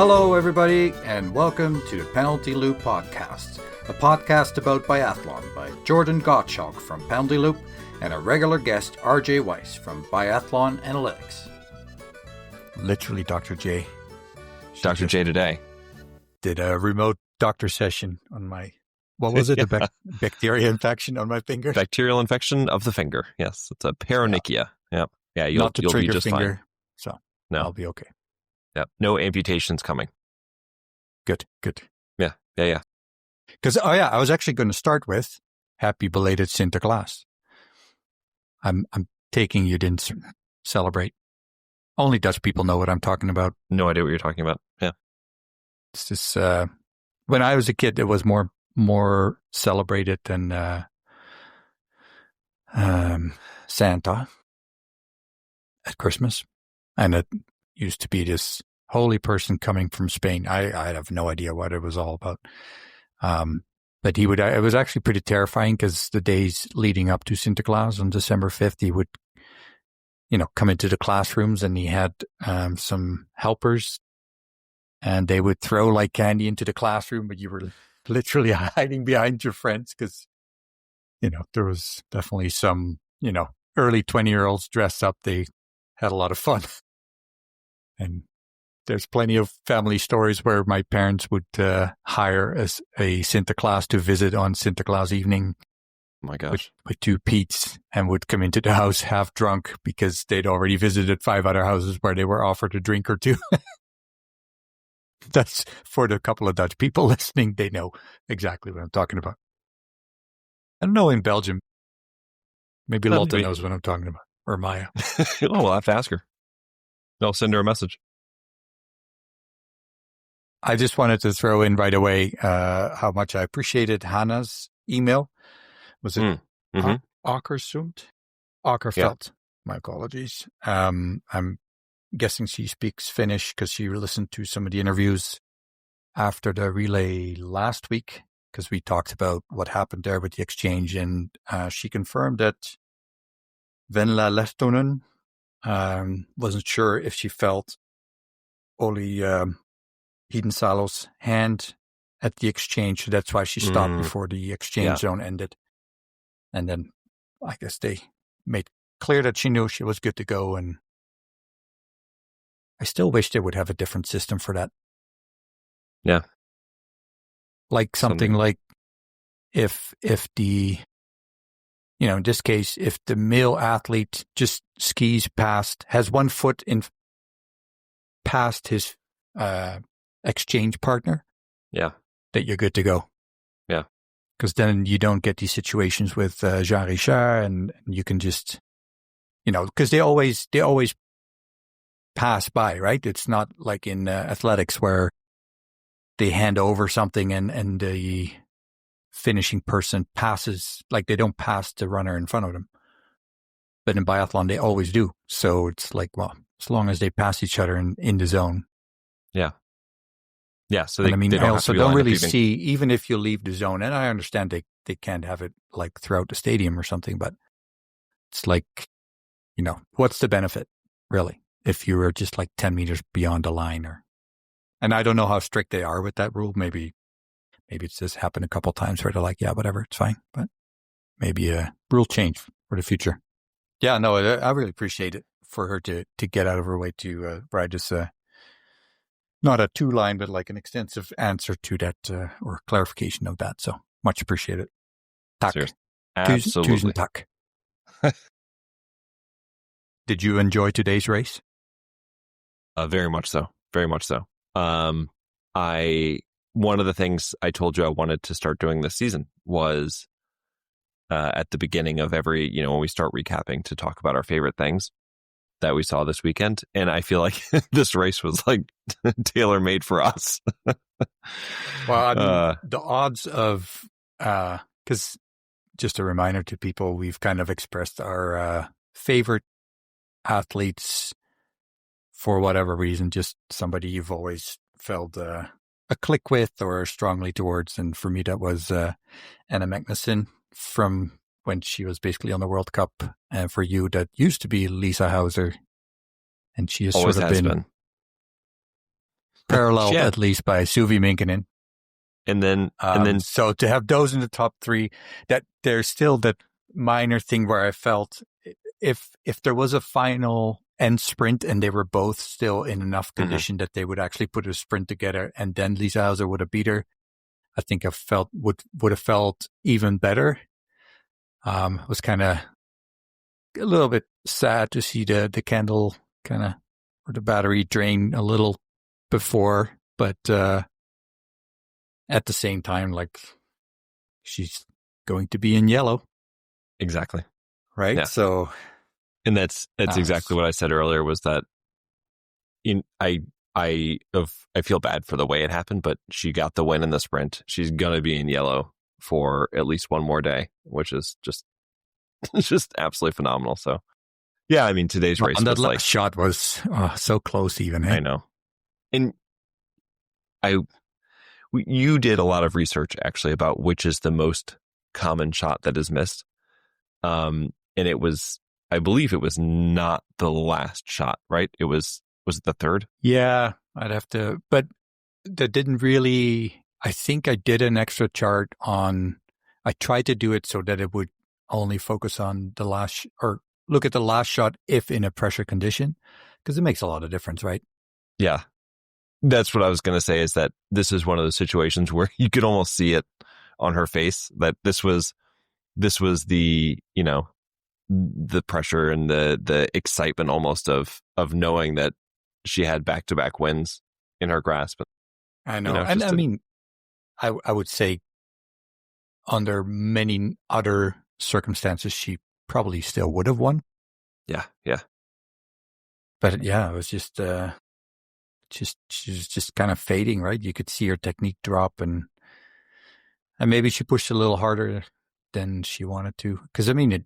Hello, everybody, and welcome to the Penalty Loop Podcast, a podcast about biathlon by Jordan Gottschalk from Penalty Loop and a regular guest, RJ Weiss from Biathlon Analytics. Literally, Dr. J. Dr. J today did a remote doctor session on my, what was it? The bacteria infection on my finger? Bacterial infection of the finger. Yes, it's a paronychia. Yeah. Yeah, you'll be just finger, fine. So no. I'll be okay. Yeah, no amputations coming. Good. Yeah. Because, I was actually going to start with happy belated Sinterklaas. I'm taking you didn't celebrate. Only Dutch people know what I'm talking about. No idea what you're talking about. Yeah. It's just, when I was a kid, it was more celebrated than Santa at Christmas. And it used to be this holy person coming from Spain. I have no idea what it was all about. But it was actually pretty terrifying because the days leading up to Sinterklaas on December 5th, he would, come into the classrooms and he had some helpers and they would throw like candy into the classroom, but you were literally hiding behind your friends because, there was definitely some, early 20-year-olds dressed up. They had a lot of fun. And there's plenty of family stories where my parents would hire a Sinterklaas to visit on Sinterklaas evening. Oh my gosh. With two Pete's and would come into the house half drunk because they'd already visited 5 other houses where they were offered a drink or two. That's for the couple of Dutch people listening. They know exactly what I'm talking about. I don't know in Belgium. Maybe Lotte knows what I'm talking about. Or Maya. We'll have to ask her. I'll send her a message. I just wanted to throw in right away how much I appreciated Hannah's email. Was it Åkersund? Åkerfeldt. Yeah. My apologies. I'm guessing she speaks Finnish because she listened to some of the interviews after the relay last week because we talked about what happened there with the exchange. And she confirmed that Venla Lehtonen wasn't sure if she felt Olli Hiddensalo's hand at the exchange. So that's why she stopped before the exchange zone ended. And then I guess they made clear that she knew she was good to go. And I still wish they would have a different system for that. Yeah. Like something like if the, in this case, if the male athlete just skis has 1 foot past his exchange partner, that you're good to go. Yeah. Because then you don't get these situations with Jean Richard and you can just, because they always pass by, right? It's not like in athletics where they hand over something and the finishing person passes, like they don't pass the runner in front of them. But in biathlon, they always do. So it's like, well, as long as they pass each other in the zone. Yeah. Yeah. So I also don't really see, even if you leave the zone, and I understand they can't have it like throughout the stadium or something, but it's like, what's the benefit really? If you were just like 10 meters beyond the line and I don't know how strict they are with that rule. Maybe it's just happened a couple of times where they're like, yeah, whatever, it's fine. But maybe a rule change for the future. Yeah, no, I really appreciate it for her to get out of her way to write us not a 2-line, but like an extensive answer to that or clarification of that. So much appreciated. Tack. Absolutely. Tusen tack. Did you enjoy today's race? Very much so. Very much so. One of the things I told you I wanted to start doing this season was at the beginning of every, when we start recapping to talk about our favorite things that we saw this weekend. And I feel like this race was like tailor-made for us. Well, the odds of, because just a reminder to people, we've kind of expressed our favorite athletes for whatever reason, just somebody you've always felt a click with or strongly towards. And for me, that was Anna Magnussen from when she was basically on the World Cup. And for you, that used to be Lisa Hauser. And she has always sort of been paralleled at least by Suvi Minkkinen. And then so to have those in the top three, that there's still that minor thing where I felt if there was a final end sprint and they were both still in enough condition that they would actually put a sprint together and then Lisa Hauser would have beat her, I think I felt would have felt even better. It was kind of a little bit sad to see the candle kind of, or the battery drain a little before, but at the same time, like, she's going to be in yellow. Exactly. Right? Yeah. So, and that's exactly what I said earlier, was that I feel bad for the way it happened, but she got the win in the sprint. She's going to be in yellow for at least one more day, which is just absolutely phenomenal. So, yeah, I mean, today's race and that was last like, shot was so close even. I know. And you did a lot of research actually about which is the most common shot that is missed. And it was, I believe it was not the last shot, right? Was it the third? Yeah, I'd have to, but that didn't really, I think I did an extra chart on, I tried to do it so that it would only focus on the last, or look at the last shot if in a pressure condition, because it makes a lot of difference, right? Yeah. That's what I was going to say, is that this is one of those situations where you could almost see it on her face, that this was the, the pressure and the excitement almost of knowing that she had back-to-back wins in her grasp. I know. And I mean, I would say under many other circumstances, she probably still would have won. Yeah. Yeah. But yeah, it was just she's just kind of fading, right? You could see her technique drop, and maybe she pushed a little harder than she wanted to. Because I mean, it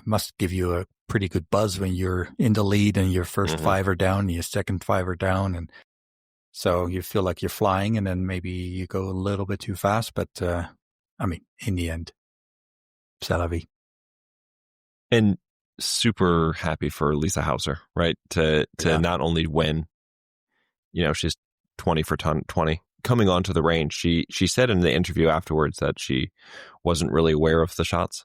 must give you a pretty good buzz when you're in the lead and your first five are down, and your second five are down, and so you feel like you're flying, and then maybe you go a little bit too fast. But I mean, in the end, c'est la vie. And super happy for Lisa Hauser, right? To not only win, she's 20 for 20 coming onto the range. She said in the interview afterwards that she wasn't really aware of the shots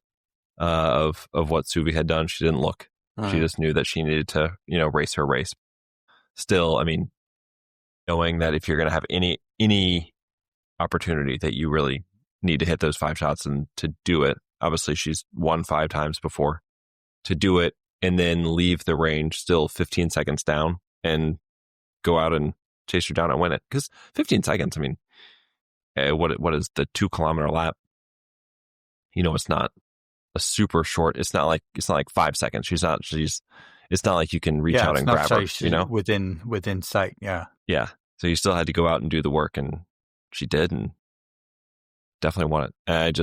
of what Suvi had done. She didn't look. She just knew that she needed to, race her race. Still, I mean, knowing that if you're going to have any opportunity that you really need to hit those 5 shots and to do it, obviously she's won 5 times before, to do it and then leave the range still 15 seconds down and go out and chase her down and win it. Because 15 seconds, I mean, what is the 2-kilometer lap? It's not a super short. It's not like 5 seconds. It's not like you can reach out and grab her. Within sight. Yeah. Yeah. So you still had to go out and do the work, and she did, and definitely won it. And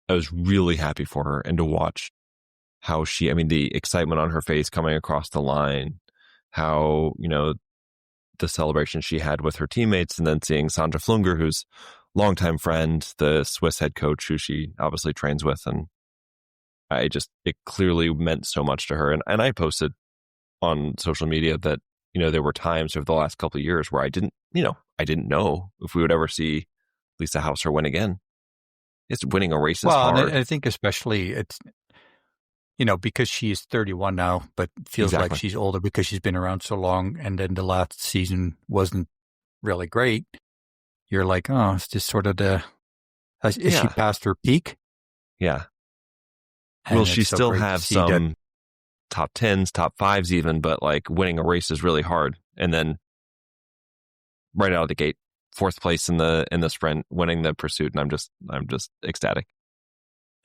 I was really happy for her, and to watch how the excitement on her face coming across the line, how, the celebration she had with her teammates, and then seeing Sandra Flunger, who's longtime friend, the Swiss head coach who she obviously trains with. And it clearly meant so much to her. And I posted on social media that, there were times over the last couple of years where I didn't know if we would ever see Lisa Hauser win again. It's winning a race is hard. Well, I think especially it's, because she is 31 now, but feels like she's older because she's been around so long, and then the last season wasn't really great. You're like, oh, it's just sort of is she past her peak? Yeah. And will she still have some top 10s, top 5s even, but like winning a race is really hard. And then right out of the gate, 4th place in the sprint, winning the pursuit, and I'm just ecstatic.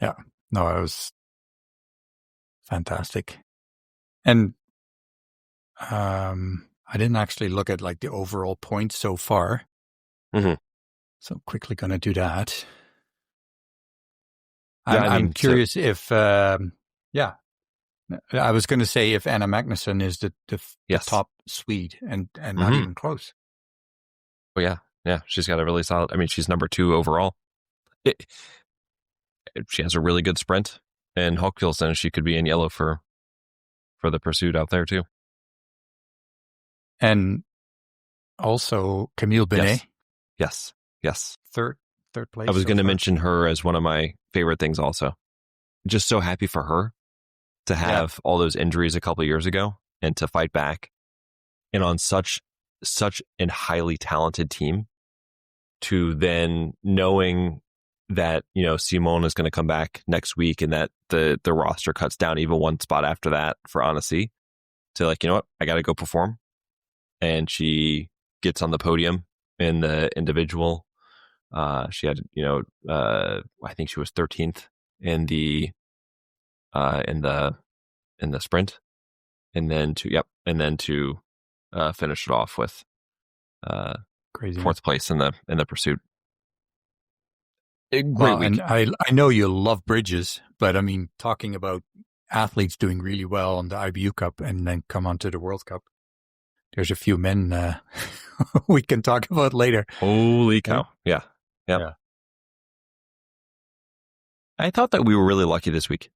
Yeah. No, it was fantastic. And I didn't actually look at like the overall points so far. Mm-hmm. So quickly going to do that. Yeah, I'm curious if, I was going to say if Anna Magnusson is the top Swede and not even close. Oh, yeah. Yeah. She's got a really solid, she's number 2 overall. She has a really good sprint. And Hochfilzen, she could be in yellow for the pursuit out there too. And Also, Camille Benet. Yes. Third place. I was so going to far. mention her as one of my favorite things also. Just so happy for her to have all those injuries a couple of years ago and to fight back, and on such a highly talented team, to then knowing that, Simone is going to come back next week and that the roster cuts down even one spot after that for Annecy, to like, you know what, I got to go perform. And she gets on the podium in the individual. She had, I think she was 13th in the sprint, and then to finish it off with Crazy. fourth place in the pursuit. Great And week. I know you love bridges, but I mean, talking about athletes doing really well on the IBU Cup and then come on to the World Cup, there's a few men we can talk about later. Holy cow. Yeah. I thought that we were really lucky this week,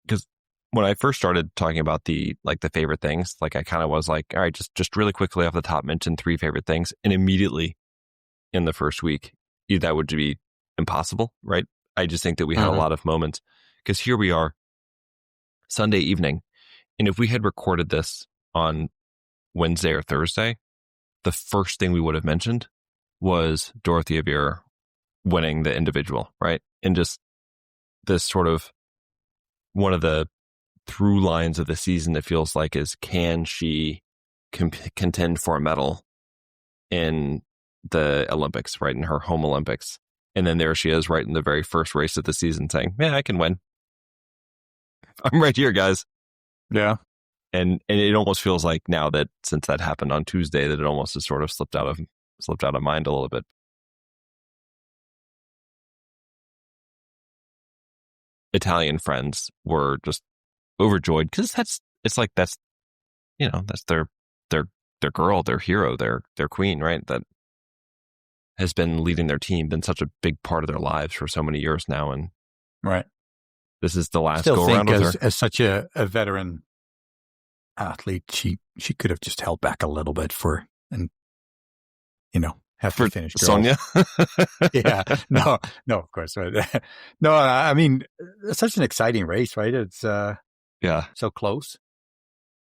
because when I first started talking about the favorite things, like I kind of was like, all right, just really quickly off the top, mention 3 favorite things. And immediately in the first week, that would be impossible, right? I just think that we had a lot of moments, because here we are Sunday evening. And if we had recorded this on Wednesday or Thursday, the first thing we would have mentioned was Dorothea Wierer winning the individual, right? And just this sort of one of the through lines of the season, it feels like, is, can she contend for a medal in the Olympics, right, in her home Olympics? And then there she is right in the very first race of the season saying, yeah, I can win. I'm right here, guys. Yeah. And it almost feels like now that since that happened on Tuesday, that it almost has sort of slipped out of mind a little bit. Italian friends were just overjoyed, because that's their girl, their hero, their queen, right? That has been leading their team, been such a big part of their lives for so many years now, and right, this is the last Still go think around with her. As such a veteran athlete, she could have just held back a little bit have to finish Sonia. Yeah, no, of course, right. No, I mean, it's such an exciting race, right? It's so close,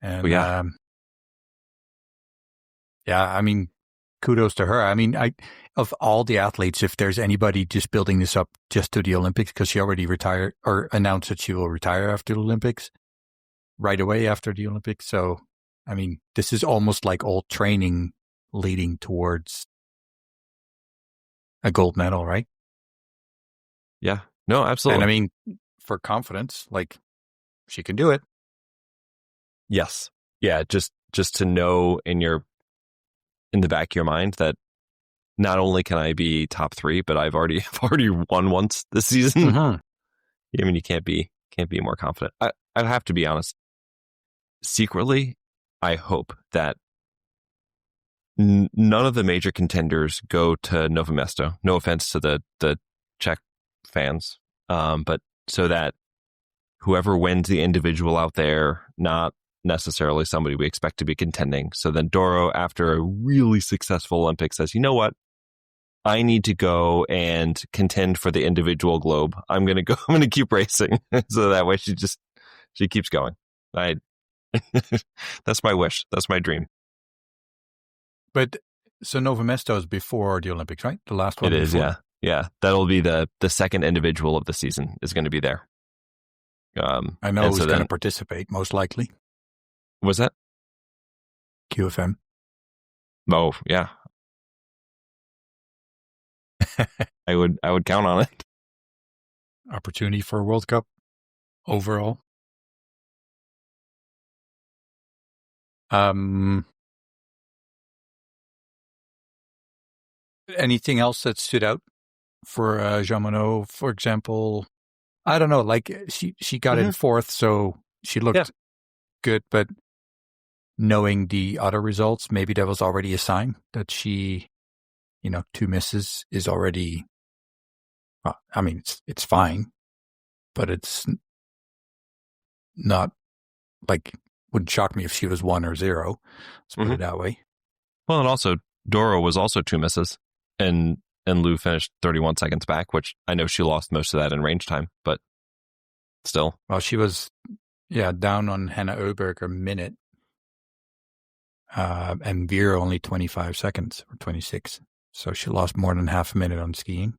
and I mean, kudos to her. I mean, of all the athletes, if there's anybody just building this up just to the Olympics, because she already retired or announced that she will retire after the Olympics, right away after the Olympics. So, I mean, this is almost like all training leading towards a gold medal, right? Yeah, no, absolutely. And I mean, for confidence, like, she can do it. Yes. Yeah. Just to know in the back of your mind that not only can I be top 3, but I've already won once this season. Mm-hmm. I mean, you can't be more confident. I have to be honest. Secretly, I hope that none of the major contenders go to Novo Mesto. No offense to the Czech fans, but so that whoever wins the individual out there, not necessarily somebody we expect to be contending. So then Doro, after a really successful Olympics, says, you know what? I need to go and contend for the individual globe. I'm going to keep racing. So that way she keeps going. That's my wish. That's my dream. But so Novo Mesto is before the Olympics, right? The last one. It is, yeah. Yeah. That'll be the second individual of the season is going to be there. I know who's going to participate, most likely. Was that? QFM. Oh, yeah. I would count on it. Opportunity for a World Cup overall. Anything else that stood out for Jean Monod, for example? I don't know. Like she got in 4th, so she looked good. But knowing the other results, maybe that was already a sign that she, 2 misses is already. Well, I mean, it's fine, but it's not like, wouldn't shock me if she was 1 or 0. Let's put it that way. Well, and also Doro was also 2 misses, and Lou finished 31 seconds back, which I know she lost most of that in range time, but still. Well, she was, down on Hannah Oberg a minute, and Wierer only 25 seconds or 26. So she lost more than half a minute on skiing.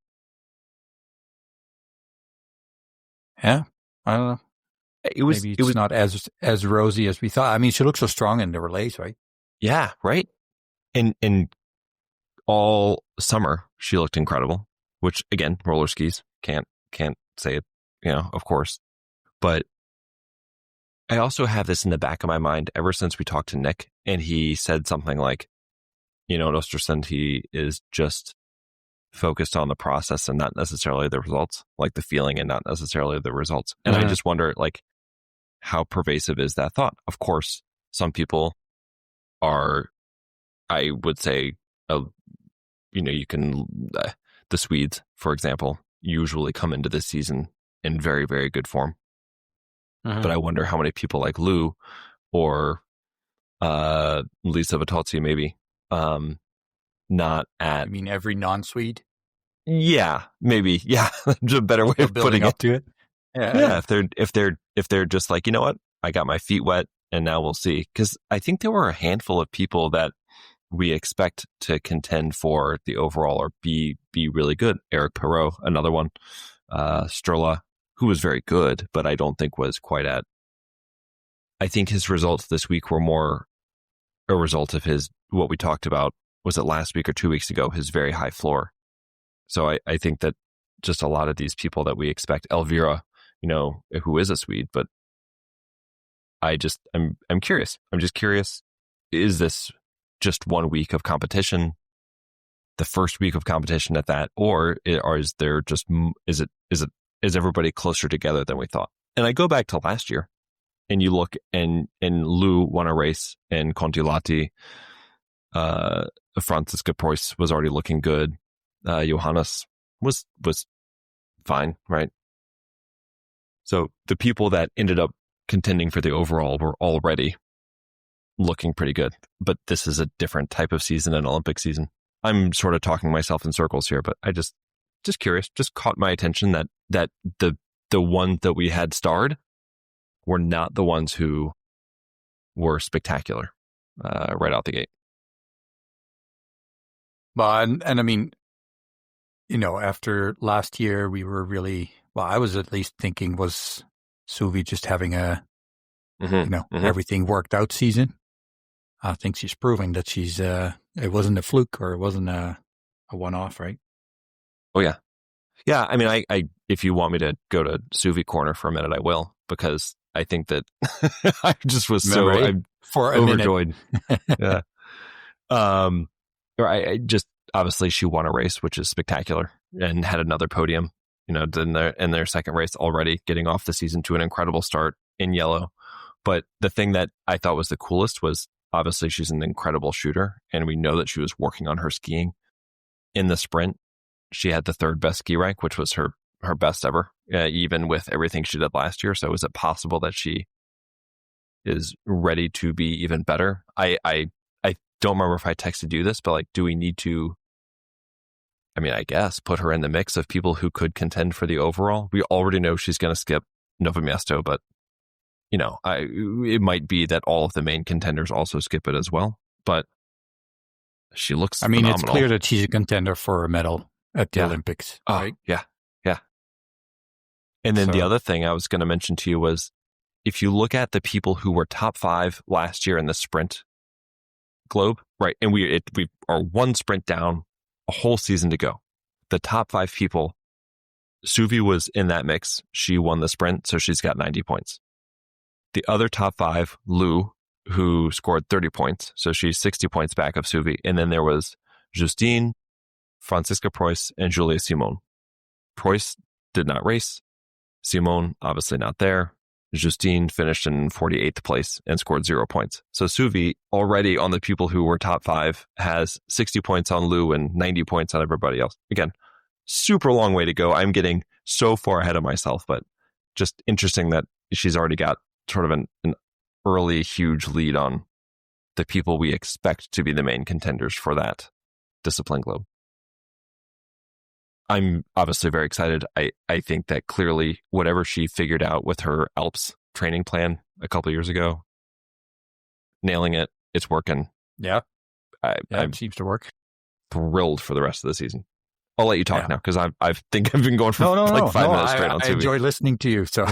Yeah, I don't know. Maybe it's not as rosy as we thought. I mean, she looked so strong in the relays, right? Yeah, right. And all summer she looked incredible, which again, roller skis, can't say it, of course. But I also have this in the back of my mind ever since we talked to Nick, and he said something like, at Östersund, he is just focused on the process and not necessarily the results, like the feeling and not necessarily the results. And I just wonder, like, how pervasive is that thought? Of course, some people are, I would say, you can, the Swedes, for example, usually come into this season in very, very good form. But I wonder how many people like Lou or Lisa Vitozzi, maybe, not at... I mean, every non-Swede? Yeah, maybe. Yeah, there's a better way of putting up it. to it. Yeah. If they're just like, you know what, I got my feet wet and now we'll see. Because I think there were a handful of people that we expect to contend for the overall or be really good. Eric Perrault, another one. Sturla, who was very good, but I don't think was quite at... I think his results this week were more a result of what we talked about, was it last week or 2 weeks ago, his very high floor. So I think that just a lot of these people that we expect, Elvira, who is a Swede, but I'm curious. I'm just curious, is this just 1 week of competition, the first week of competition at that, or is there just, is everybody closer together than we thought? And I go back to last year, and you look, and Lou won a race, and Kontiolahti, Franziska Preuss was already looking good. Johannes was fine, right? So the people that ended up contending for the overall were already looking pretty good. But this is a different type of season, an Olympic season. I'm sort of talking myself in circles here, but I just curious, just caught my attention that the ones that we had starred were not the ones who were spectacular right out the gate. Well, and I mean, after last year, we were really, I was at least thinking, was Suvi just having a, everything worked out season? I think she's proving that she's, it wasn't a fluke, or it wasn't a one-off, right? Oh, yeah. Yeah, I mean, I if you want me to go to Suvi Corner for a minute, I will, because I think that I just was I'm overjoyed. Yeah. I just, obviously she won a race, which is spectacular, and had another podium, in their second race already, getting off the season to an incredible start in yellow. But the thing that I thought was the coolest was, obviously she's an incredible shooter, and we know that she was working on her skiing. In the sprint, she had the third best ski rank, which was her best ever, even with everything she did last year. So is it possible that she is ready to be even better? I don't remember if I texted you this, but like, do we need to, I mean, I guess, put her in the mix of people who could contend for the overall? We already know she's going to skip Novo Mesto, but it might be that all of the main contenders also skip it as well. But she looks phenomenal. It's clear that she's a contender for a medal at the Olympics, right? Yeah. And then the other thing I was going to mention to you was, if you look at the people who were top 5 last year in the sprint globe, right? And we are one sprint down, a whole season to go. The top 5 people, Suvi was in that mix. She won the sprint, so she's got 90 points. The other top 5, Lou, who scored 30 points, so she's 60 points back of Suvi. And then there was Justine, Franziska Preuss, and Julia Simon. Preuss did not race. Simon, obviously not there. Justine finished in 48th place and scored 0 points. So Suvi, already on the people who were top 5, has 60 points on Lou and 90 points on everybody else. Again, super long way to go. I'm getting so far ahead of myself, but just interesting that she's already got sort of an early huge lead on the people we expect to be the main contenders for that discipline globe. I'm obviously very excited. I think that clearly whatever she figured out with her Alps training plan a couple of years ago, nailing it, it's working. Yeah. It seems to work. Thrilled for the rest of the season. I'll let you talk now because I think I've been going for 5 minutes straight on Suvi. I enjoy listening to you. So,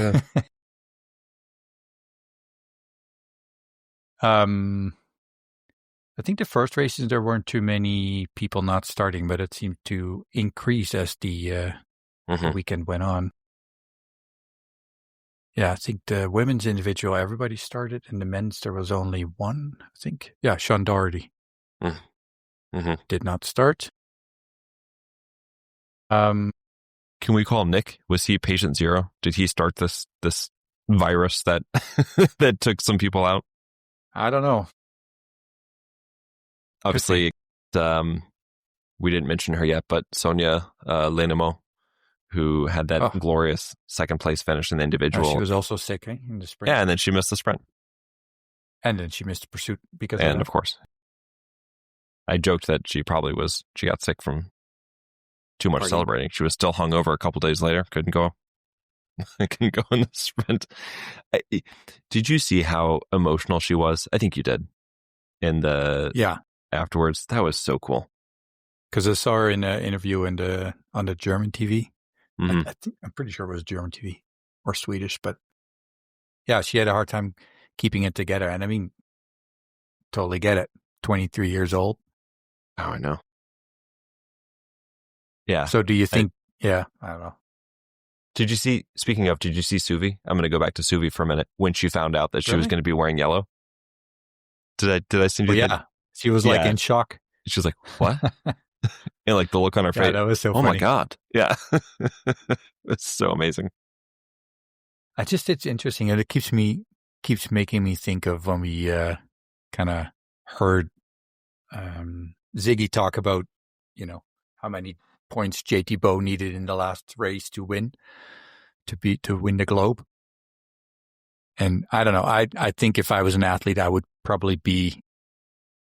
yeah. I think the first races there weren't too many people not starting, but it seemed to increase as the weekend went on. Yeah, I think the women's individual everybody started, and the men's there was only one. I think, yeah, Sean Doherty did not start. Can we call him Nick? Was he patient zero? Did he start this virus that that took some people out? I don't know. Obviously, we didn't mention her yet, but Sonia Lenemo, who had that glorious second place finish in the individual. She was also sick in the sprint. Yeah, and then she missed the sprint. And then she missed the pursuit because of course. I joked that she got sick from too much celebrating. She was still hungover a couple days later. Couldn't go in the sprint. Did you see how emotional she was? I think you did. Afterwards, that was so cool. Because I saw her in an interview on the German TV. Mm-hmm. I'm pretty sure it was German TV or Swedish, but yeah, she had a hard time keeping it together. And I mean, totally get it. 23 years old. Oh, I know. Yeah. So do you think? I don't know. Did you see Suvi? I'm going to go back to Suvi for a minute. When she found out that she was going to be wearing yellow. Did I send you? Yeah. She was like in shock. She was like, what? And like the look on her face. That was so funny. Oh my God. Yeah. It's so amazing. It's interesting. And it keeps making me think of when we kind of heard Ziggy talk about, how many points JT Bowe needed in the last race to win the globe. And I don't know. I think if I was an athlete, I would probably be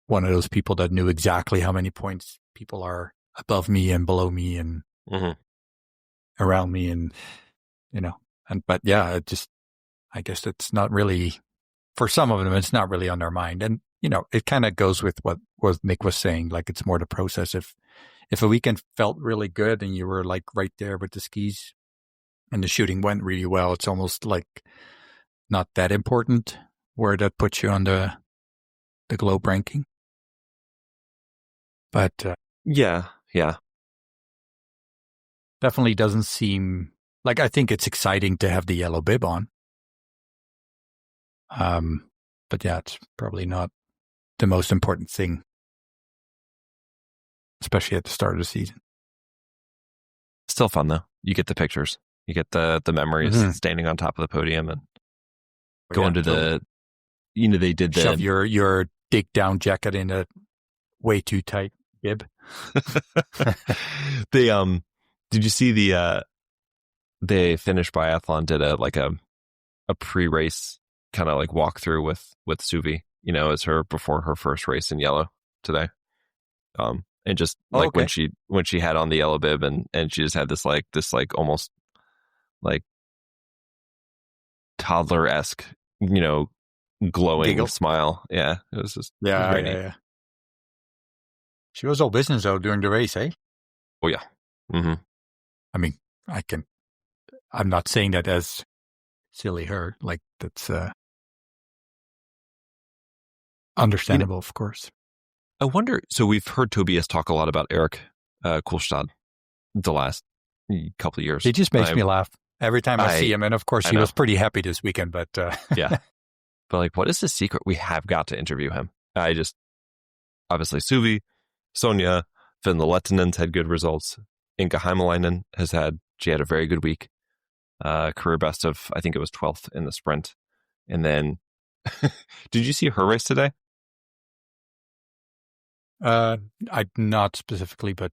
one of those people that knew exactly how many points people are above me and below me and around me. And, but yeah, I guess it's not really, for some of them, it's not really on their mind. And, it kind of goes with what Mick was saying. Like, it's more the process. If a weekend felt really good and you were like right there with the skis and the shooting went really well, it's almost like not that important where that puts you on the globe ranking. But yeah, definitely doesn't seem like, I think it's exciting to have the yellow bib on. But yeah, it's probably not the most important thing, especially at the start of the season. Still fun though. You get the pictures, you get the memories, standing on top of the podium and going to the, they did shove your dig down jacket in a way too tight bib. Did you see the Finnish Biathlon did a pre-race kind of like walkthrough with Suvi, as before her first race in yellow today. And just like when she had on the yellow bib and she just had this almost like toddler-esque, glowing giggle smile. Yeah. It was just, yeah. She was all business though during the race, eh? Oh yeah. Mm-hmm. I mean, I'm not saying that as silly her, like that's understandable, of course. I wonder, so we've heard Tobias talk a lot about Eric Kulstad the last couple of years. He just makes me laugh every time I see him. And of course, he was pretty happy this weekend, but yeah. But like, what is the secret? We have got to interview him. Obviously Suvi, Sonia, Finla Lettinen's had good results. Inka Heimalainen she had a very good week. Career best of, I think it was 12th in the sprint. And then, did you see her race today? Not specifically, but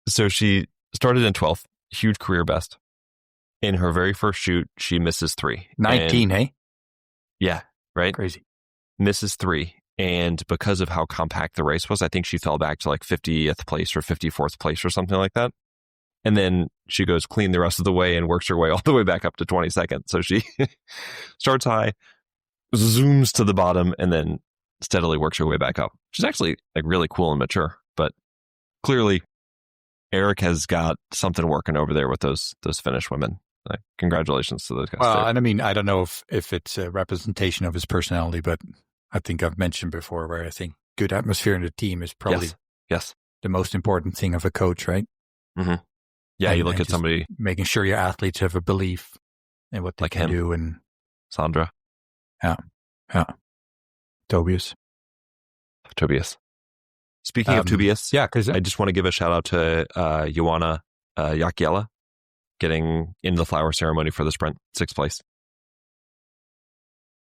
so she started in 12th, huge career best. In her very first shoot, she misses 3. 19, eh? Yeah, right. Crazy. Misses 3, And because of how compact the race was, I think she fell back to like 50th place or 54th place or something like that. And then she goes clean the rest of the way and works her way all the way back up to 22nd. So she starts high, zooms to the bottom, and then steadily works her way back up. She's actually like really cool and mature, but clearly Eric has got something working over there with those Finnish women. Congratulations to those guys. Well, and I mean, I don't know if it's a representation of his personality, but I think I've mentioned before where I think good atmosphere in the team is probably yes. the most important thing of a coach, right? Mm-hmm. Yeah, you look at somebody making sure your athletes have a belief in what they like can him, do, and Sandra, Tobias. Speaking of Tobias, because I just want to give a shout out to Joanna Jakiela getting in the flower ceremony for the sprint, 6th place.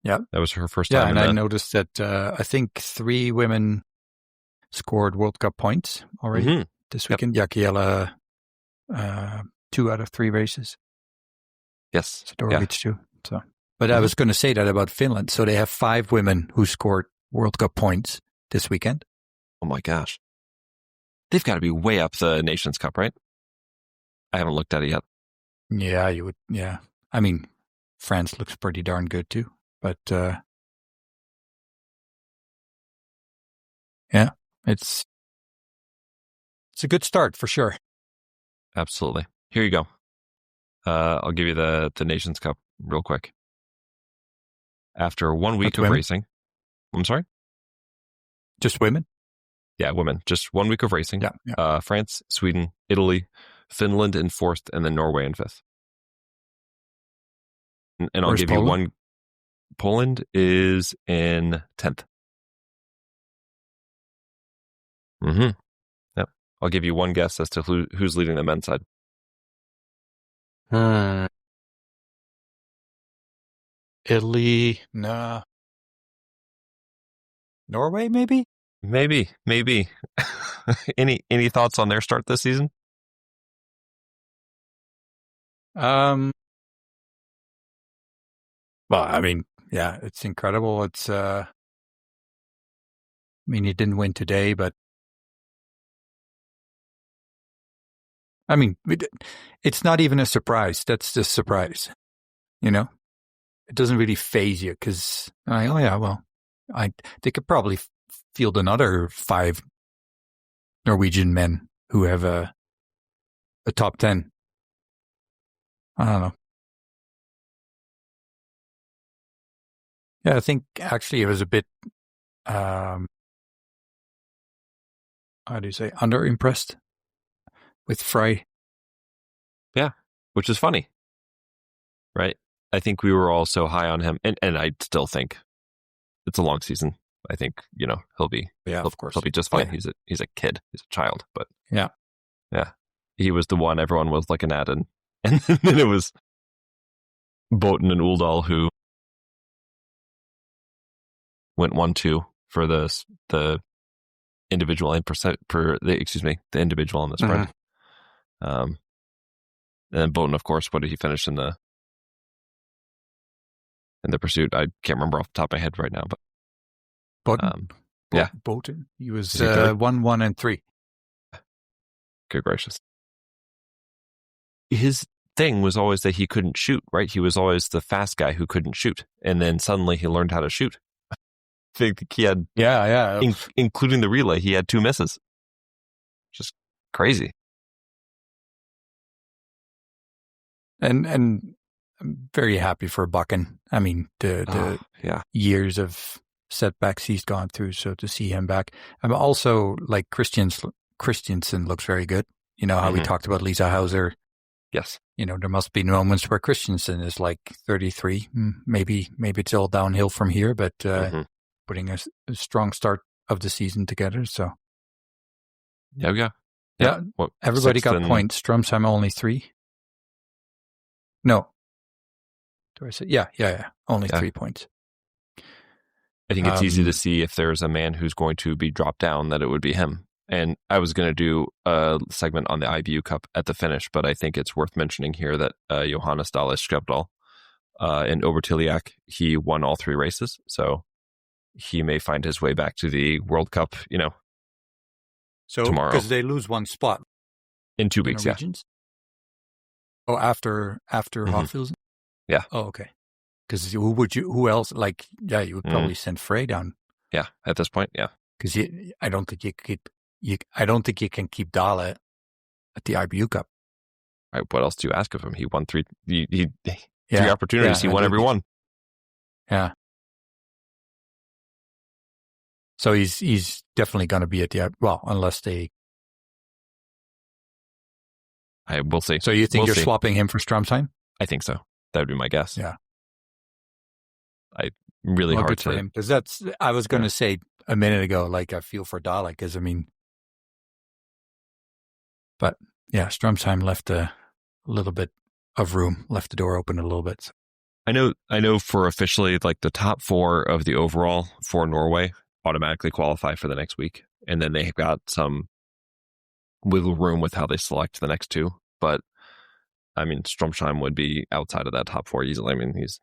Yeah, that was her first time. Yeah, and I noticed that I think 3 women scored World Cup points already this weekend. Yep. Jakiela, 2 out of 3 races. Yes, Dorovic too. So, but I was going to say that about Finland. So they have 5 women who scored World Cup points this weekend. Oh my gosh, they've got to be way up the Nations Cup, right? I haven't looked at it yet. Yeah, you would. Yeah, I mean, France looks pretty darn good too. But yeah, it's a good start for sure. Absolutely. Here you go. I'll give you the Nations Cup real quick. After 1 week of racing, I'm sorry? Just women? Yeah, women. Just 1 week of racing. Yeah. France, Sweden, Italy, Finland in 4th, and then Norway in 5th. And I'll give you one. Poland is in 10th. Yep. I'll give you one guess as to who's leading the men's side. Italy, nah. Norway, maybe? Maybe. Any thoughts on their start this season? Well, I mean, yeah, it's incredible. It's, I mean, he didn't win today, but I mean, it's not even a surprise. That's the surprise, you know? It doesn't really faze you because, they could probably field another 5 Norwegian men who have a top 10. I don't know. Yeah, I think actually it was a bit, how do you say, underimpressed with Frey. Yeah, which is funny, right? I think we were all so high on him, and I still think it's a long season. I think, he'll be, of course, he'll be just fine. Yeah. He's a kid, he's a child, but yeah, he was the one everyone was looking at, and then it was Boten and Uldal who went 1-2 for the individual and the individual on the sprint. And then Boten, of course, what did he finish in the pursuit? I can't remember off the top of my head right now, but Boten. Boten. He was 1, and 3. Good gracious. His thing was always that he couldn't shoot, right? He was always the fast guy who couldn't shoot, and then suddenly he learned how to shoot. I think he had, including the relay, he had 2 misses. Just crazy. And I'm very happy for Bakken. I mean, the years of setbacks he's gone through. So to see him back, I'm also like Christiansen looks very good. You know how we talked about Lisa Hauser. Yes. There must be moments where Christiansen is like 33. Maybe it's all downhill from here, but putting a strong start of the season together. So yeah. What, everybody got points. Stromsheim only 3. No. Do I say? Yeah. Only 3 points. I think it's easy to see if there's a man who's going to be dropped down that it would be him. And I was going to do a segment on the IBU Cup at the finish, but I think it's worth mentioning here that Johannes Dallas Skrebdal in Obertiliac, he won all 3 races. So he may find his way back to the World Cup, So tomorrow. Because they lose one spot In 2 weeks, yeah. Oh, after Hofhilsen? Yeah. Oh, okay. Because who else? Like, yeah, you would probably send Frey down. Yeah, at this point, yeah. Because I don't think you can keep Dahle at the IBU Cup. Right, what else do you ask of him? He won three opportunities. He won every one. Yeah. So he's definitely going to be at the unless they. We'll see. So you think you're swapping him for Stromsheim? I think so. That would be my guess. Yeah. Really hard to for him, because I was going to say a minute ago, like I feel for Dahle, because but yeah, Stromsheim left a little bit of room, left the door open a little bit. So. I know for officially, like the top 4 of the overall for Norway automatically qualify for the next week, and then they've got some wiggle room with how they select the next 2. But I mean, Stromsheim would be outside of that top 4 easily. I mean, he's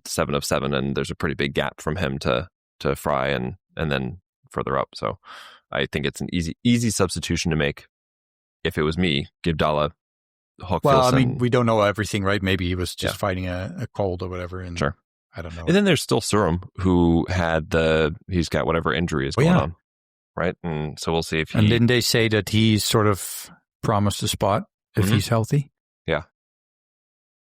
7 of 7, and there's a pretty big gap from him to Frey and then further up. So I think it's an easy substitution to make. If it was me, give Dahle Hawk. Well, I mean, we don't know everything, right? Maybe he was just fighting a cold or whatever. And sure. I don't know. And then there's still Surum, who he's got whatever injury is going on, right? And so we'll see if he... And didn't they say that he's sort of promised a spot if he's healthy? Yeah.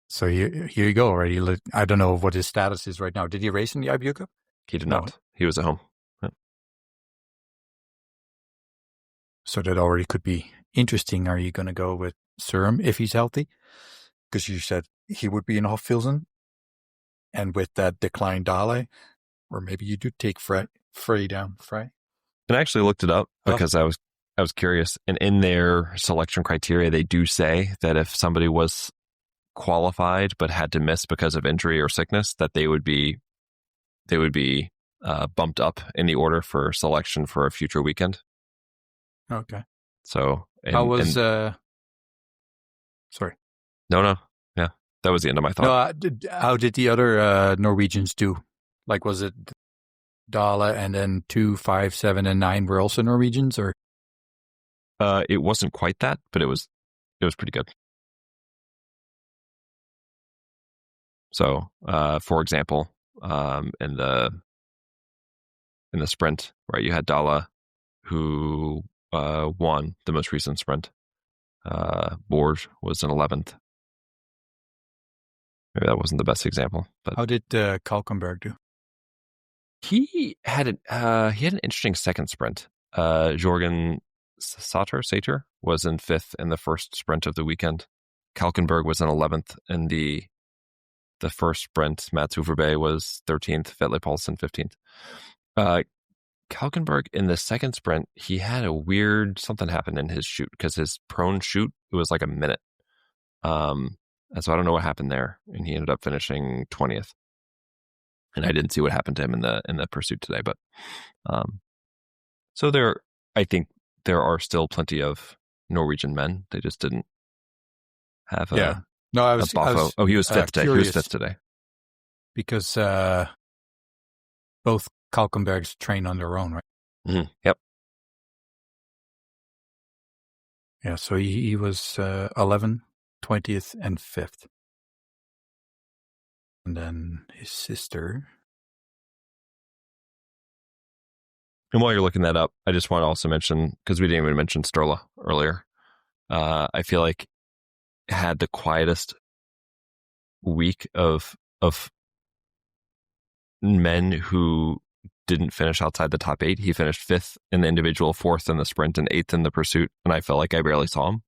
So here you go already. I don't know what his status is right now. Did he race in the IBU Cup? He did not. He was at home. Yeah. So that already could be interesting. Are you going to go with Surum if he's healthy? Because you said he would be in Hofhilsen. And with that declined Dahle, or maybe you do take Frey down. Frey? And I actually looked it up because I was curious. And in their selection criteria, they do say that if somebody was qualified but had to miss because of injury or sickness, that they would be bumped up in the order for selection for a future weekend. Okay. So how was sorry? No. Yeah, that was the end of my thought. No, how did the other Norwegians do? Like, was it Dahle and then 2, 5, 7, and 9 were also Norwegians, or? It wasn't quite that, but it was pretty good. So, for example, in the sprint, right, you had Dahle, who won the most recent sprint. Borg was in 11th. Maybe that wasn't the best example. But how did Kalkenberg do? He had an interesting second sprint. Jorgen Sater was in 5th in the first sprint of the weekend. Kalkenberg was in 11th in the first sprint. Mats Overbay was 13th. Vetle Paulsen 15th. Kalkenberg in the second sprint, he had a weird something happened in his chute, because his prone chute, it was like a minute. And so I don't know what happened there, and he ended up finishing 20th. And I didn't see what happened to him in the pursuit today, but so I think there are still plenty of Norwegian men. They just didn't have a No, I was he was 5th today. He was 5th today because both Kalkenbergs train on their own, right? Mm-hmm. Yep. Yeah, so he was 11th, 20th, and 5th. And then his sister. And while you're looking that up, I just want to also mention, because we didn't even mention Sturla earlier, I feel like had the quietest week of men who didn't finish outside the top 8. He finished 5th in the individual, 4th in the sprint, and 8th in the pursuit. And I felt like I barely saw him.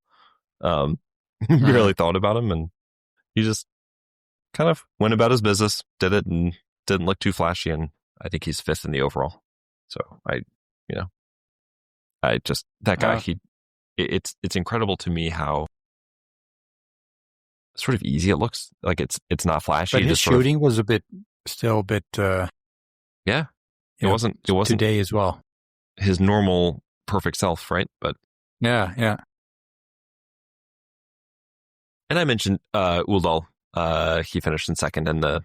Barely thought about him, and he just kind of went about his business, did it, and didn't look too flashy. And I think he's 5th in the overall. So that guy, it's incredible to me how sort of easy it looks. Like it's not flashy. But his shooting was still a bit. Yeah, it wasn't today as well. His normal perfect self, right? But yeah. And I mentioned Uldal. He finished in 2nd in the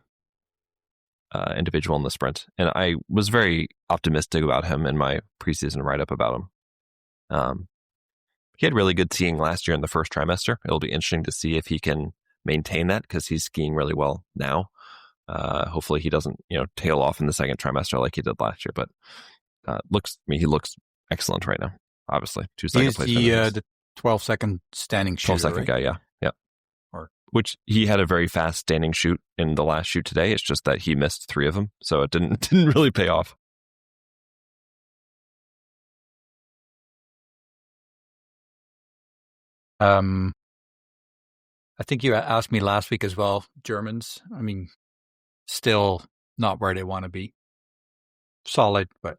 individual in the sprint. And I was very optimistic about him in my preseason write-up about him. He had really good skiing last year in the first trimester. It'll be interesting to see if he can maintain that because he's skiing really well now. Hopefully he doesn't, tail off in the second trimester like he did last year. But he looks excellent right now. Obviously, 2 second place finishes. The 12-second standing shooter, 12-second right? guy, yeah. Which he had a very fast standing shoot in the last shoot today. It's just that he missed 3 of them, so it didn't really pay off. I think you asked me last week as well. Germans, still not where they want to be. Solid, but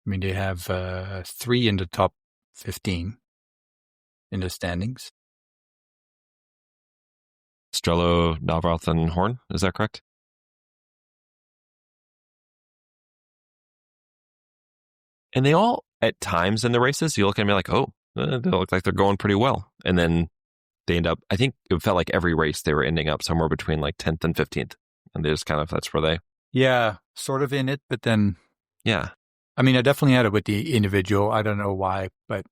they have 3 in the top 15 in the standings. Strello, Navrath, and Horn, is that correct? And they all, at times in the races, you look at me like, oh, they look like they're going pretty well. And then they end up, I think it felt like every race they were ending up somewhere between like 10th and 15th. And they just that's where they... Yeah, sort of in it, but then... Yeah. I definitely had it with the individual. I don't know why, but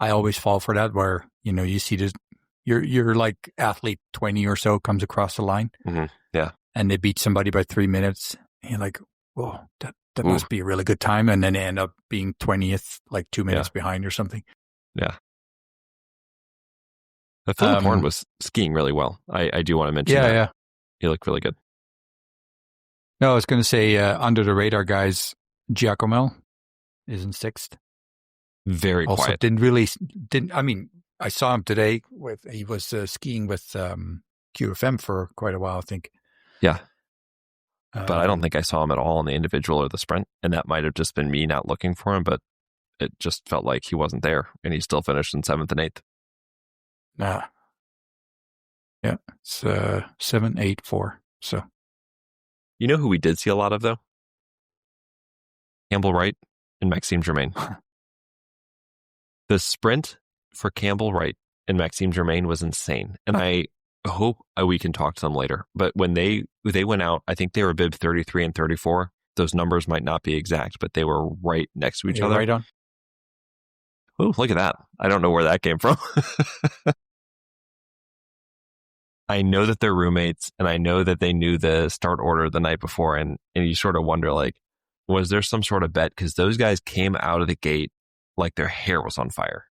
I always fall for that where, you see this... You're like athlete 20 or so comes across the line. Mm-hmm. Yeah. And they beat somebody by 3 minutes. And you're like, whoa, that must be a really good time. And then they end up being 20th, like 2 minutes behind or something. Yeah. But Philip Horn was skiing really well. I do want to mention that. Yeah. He looked really good. No, I was going to say under the radar guys, Giacomo is in 6th. Very also quiet. I saw him today he was skiing with QFM for quite a while, I think. Yeah. But I don't think I saw him at all in the individual or the sprint. And that might have just been me not looking for him, but it just felt like he wasn't there. And he still finished in 7th and 8th. Yeah. It's 7, 8, 4. So. You know who we did see a lot of, though? Campbell Wright and Maxime Germain. The sprint for Campbell Wright and Maxime Germain was insane. And I hope we can talk to them later. But when they went out, I think they were bib 33 and 34. Those numbers might not be exact, but they were right next to each other. Right on. Oh, look at that. I don't know where that came from. I know that they're roommates, and I know that they knew the start order the night before, and you sort of wonder, like, was there some sort of bet? Because those guys came out of the gate like their hair was on fire.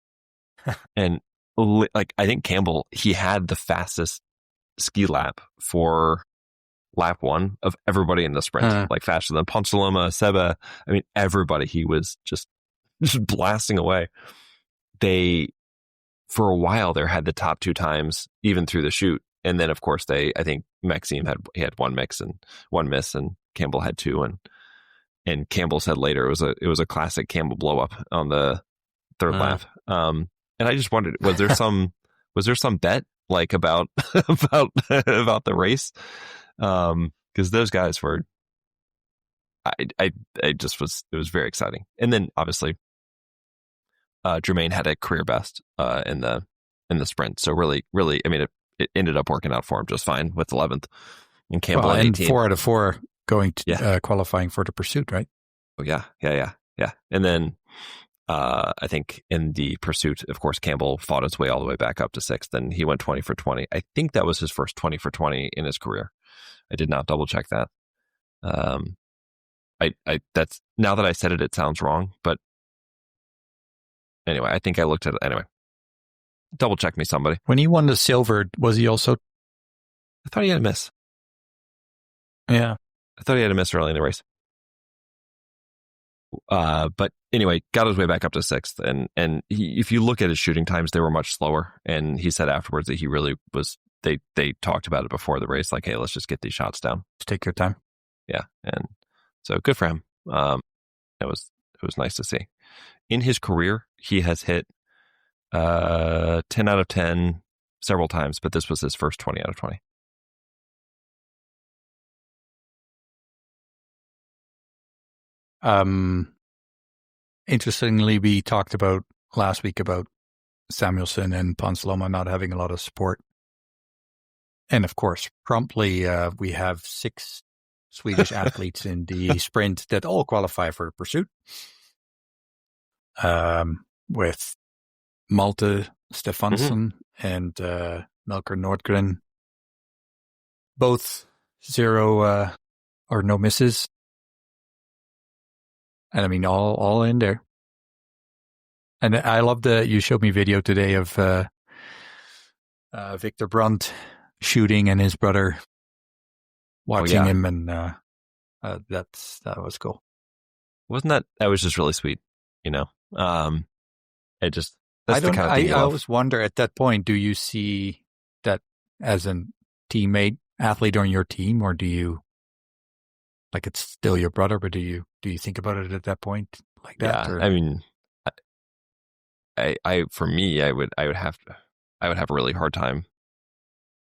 And like, I think Campbell, he had the fastest ski lap for lap 1 of everybody in the sprint, like faster than Ponsaloma, Seba. Everybody, he was just blasting away. For a while there, had the top 2 times even through the shoot. And then, of course, I think Maxime had 1 miss, and Campbell had 2. And Campbell said later it was a classic Campbell blow up on the 3rd lap. And I just wondered, was there some bet like about about the race? Because those guys were, it was very exciting. And then obviously, Germain had a career best in the sprint. So really, it ended up working out for him just fine with 11th. And Campbell at 18. 4 out of 4 going to qualifying for the pursuit, right? Oh yeah. And then I think in the pursuit, of course, Campbell fought his way all the way back up to 6th, and he went 20 for 20. I think that was his first 20 for 20 in his career. I did not double check that. That's, now that I said it sounds wrong, but anyway, I think I looked at it anyway. Double check me, somebody. When he won the silver, was he also? I thought he had a miss. Yeah, I thought he had a miss early in the race. But anyway, got his way back up to 6th, and if you look at his shooting times, they were much slower. And he said afterwards that he really was. They talked about it before the race, like, hey, let's just get these shots down. Just take your time. Yeah, and so good for him. It was nice to see. In his career, he has hit 10 out of 10 several times, but this was his first 20 out of 20. Interestingly, we talked about last week about Samuelsson and Ponsaloma not having a lot of support. And of course, promptly, we have 6 Swedish athletes in the sprint that all qualify for the pursuit. With Malte Stefansson and Melker Nordgren, both 0 or no misses. And I mean, all in there. And I love you showed me video today of Victor Brandt shooting and his brother watching him, and that was cool. Wasn't that was just really sweet, you know? That's the kind of thing I always wonder at that point, do you see that as a teammate athlete on your team, or do you, like, it's still your brother, but do you think about it at that point like that? Yeah, I mean, I for me, I would have a really hard time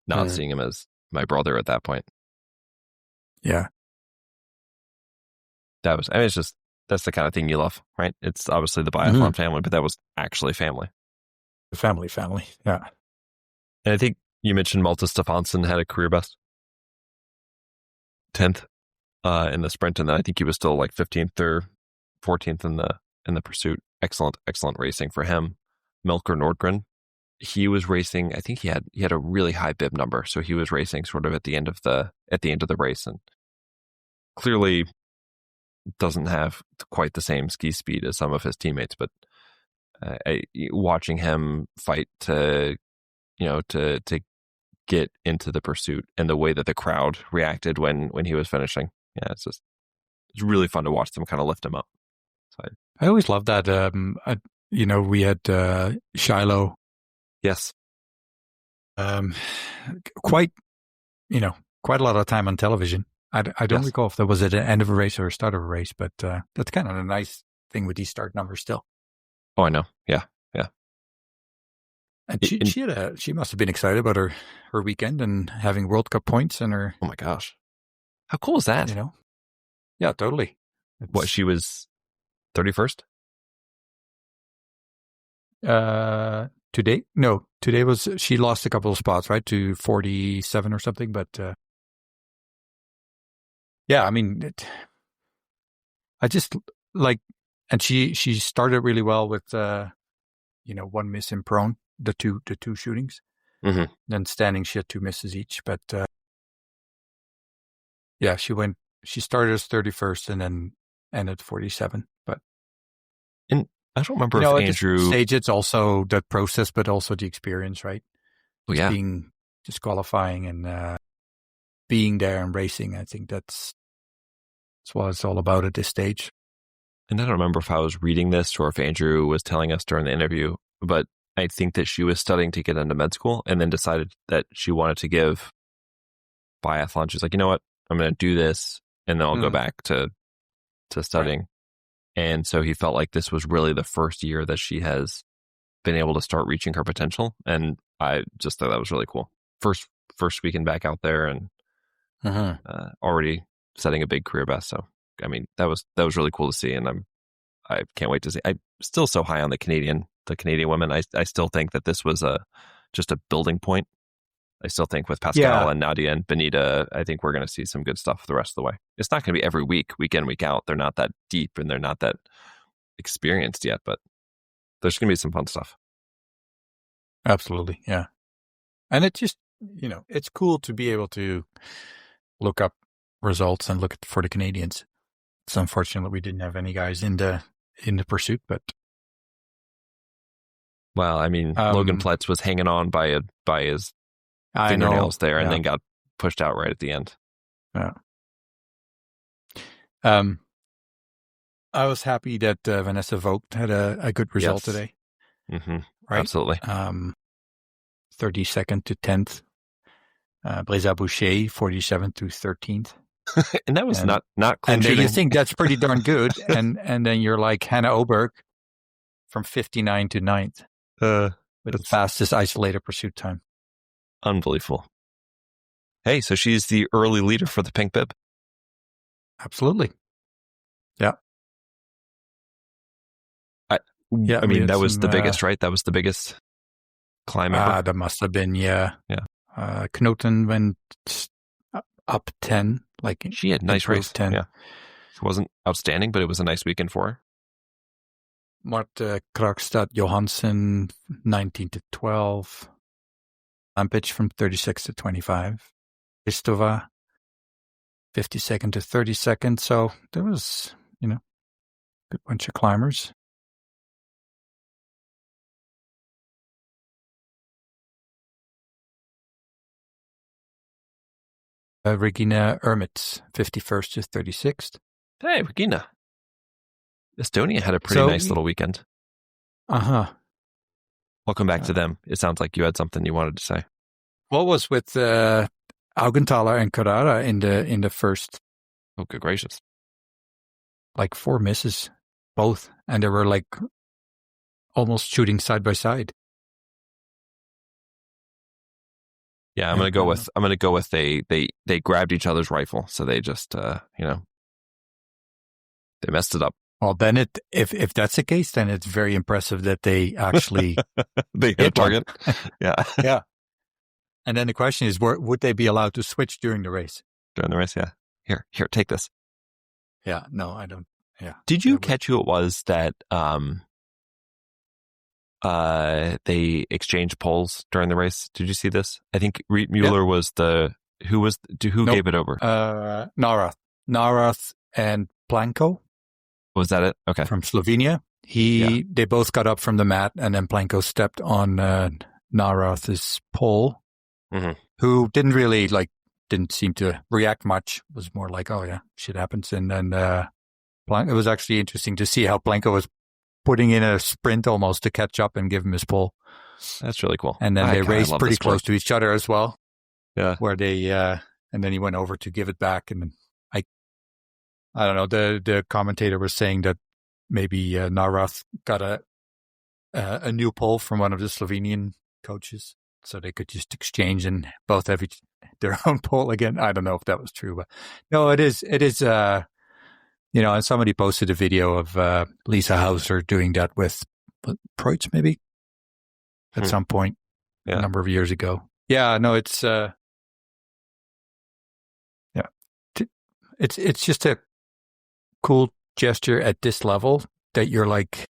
not seeing him as my brother at that point. Yeah. It's just, that's the kind of thing you love, right? It's obviously the biathlon family, but that was actually family. The family, yeah. And I think you mentioned Malte Stefansson had a career best 10th in the sprint, and then I think he was still like 15th or 14th in the pursuit. Excellent racing for him. Melker Nordgren, he was racing, I think he had a really high bib number, so he was racing sort of at the end of the race, and clearly doesn't have quite the same ski speed as some of his teammates, but watching him fight to get into the pursuit, and the way that the crowd reacted when he was finishing, it's really fun to watch them kind of lift him up. So I always loved that. We had Shiloh. Yes. Quite a lot of time on television. I don't recall if that was at the end of a race or a start of a race, but that's kind of a nice thing with these start numbers still. Oh, I know. Yeah. And she must have been excited about her weekend and having World Cup points and her. Oh my gosh, how cool is that? Yeah, totally. She was 31st. Today was, she lost a couple of spots, right, to 47 or something, but yeah, I mean, I just like, and she started really well with 1 miss in prone, the two shootings. Mm-hmm. Then standing, she had 2 misses each, but yeah, she started as 31st and then ended 47. But and I don't remember if Andrew, at this stage, it's also the process, but also the experience, right? Oh yeah, being disqualifying and being there and racing. I think that's what it's all about at this stage. And I don't remember if I was reading this or if Andrew was telling us during the interview, but I think that she was studying to get into med school and then decided that she wanted to give biathlon. She's like, you know what, I'm going to do this and then I'll go back to studying. Right. And so he felt like this was really the first year that she has been able to start reaching her potential. And I just thought that was really cool. First weekend back out there and already setting a big career best. So, I mean, that was really cool to see. And I can't wait to see. I'm still so high on the Canadian women. I still think that this was just a building point. I still think with Pascal and Nadia and Benita, I think we're going to see some good stuff the rest of the way. It's not going to be every week in, week out. They're not that deep and they're not that experienced yet, but there's going to be some fun stuff. Absolutely. Yeah. And it just, it's cool to be able to look up results and look for the Canadians. It's unfortunate we didn't have any guys in the pursuit, but. Well, I mean, Logan Pletz was hanging on by his fingernails there, and then got pushed out right at the end. Yeah. I was happy that Vanessa Vogt had a good result today. Mm-hmm. Right? Absolutely. 32nd to 10th. Breza Boucher, 47th to 13th. And that was not clean and shooting. then you think that's pretty darn good, and then you're like Hannah Oberg from 59 to 9th. With the fastest isolated pursuit time. Unbelievable. Hey, so she's the early leader for the pink bib? Absolutely. Yeah. I mean, that was the biggest, right? That was the biggest climb ever? That must have been, yeah. Yeah. Knoten went up 10. Like She had a nice race. 10. Yeah. It wasn't outstanding, but it was a nice weekend for her. Marte Krogstad Johansson, 19 to 12. Lampic from 36 to 25. Istova, 52nd to 32nd. So there was, a good bunch of climbers. Regina Ermitz, 51st to 36th. Hey, Regina. Estonia had a pretty nice little weekend. Uh-huh. Welcome back to them. It sounds like you had something you wanted to say. What was with Augenthaler and Carrara in the first? Oh, good gracious. Like 4 misses, both. And they were like almost shooting side by side. Yeah, I'm gonna go with they grabbed each other's rifle, so they just they messed it up. Well, then if that's the case, then it's very impressive that they actually they hit a target. Yeah, yeah. And then the question is, would they be allowed to switch during the race? During the race, yeah. Here, take this. Yeah, no, I don't. Yeah. Did you catch who it was that they exchanged poles during the race? Did you see this? I think Riet Mueller was who gave it over? Narath and Planko. Was that it? Okay. From Slovenia. They both got up from the mat, and then Planko stepped on Narath's pole, who didn't seem to react much. Was more like, oh yeah, shit happens. And then it was actually interesting to see how Planko was putting in a sprint almost to catch up and give him his pole. That's really cool. And then they raced pretty close to each other as well. Yeah. Where they and then he went over to give it back, and I don't know. The commentator was saying that maybe Narath got a new pole from one of the Slovenian coaches, so they could just exchange and both have their own pole again. I don't know if that was true, but no, it is. And somebody posted a video of Lisa Hauser doing that with Preutz maybe at some point a number of years ago. Yeah, no, it's it's just a cool gesture at this level that you're like,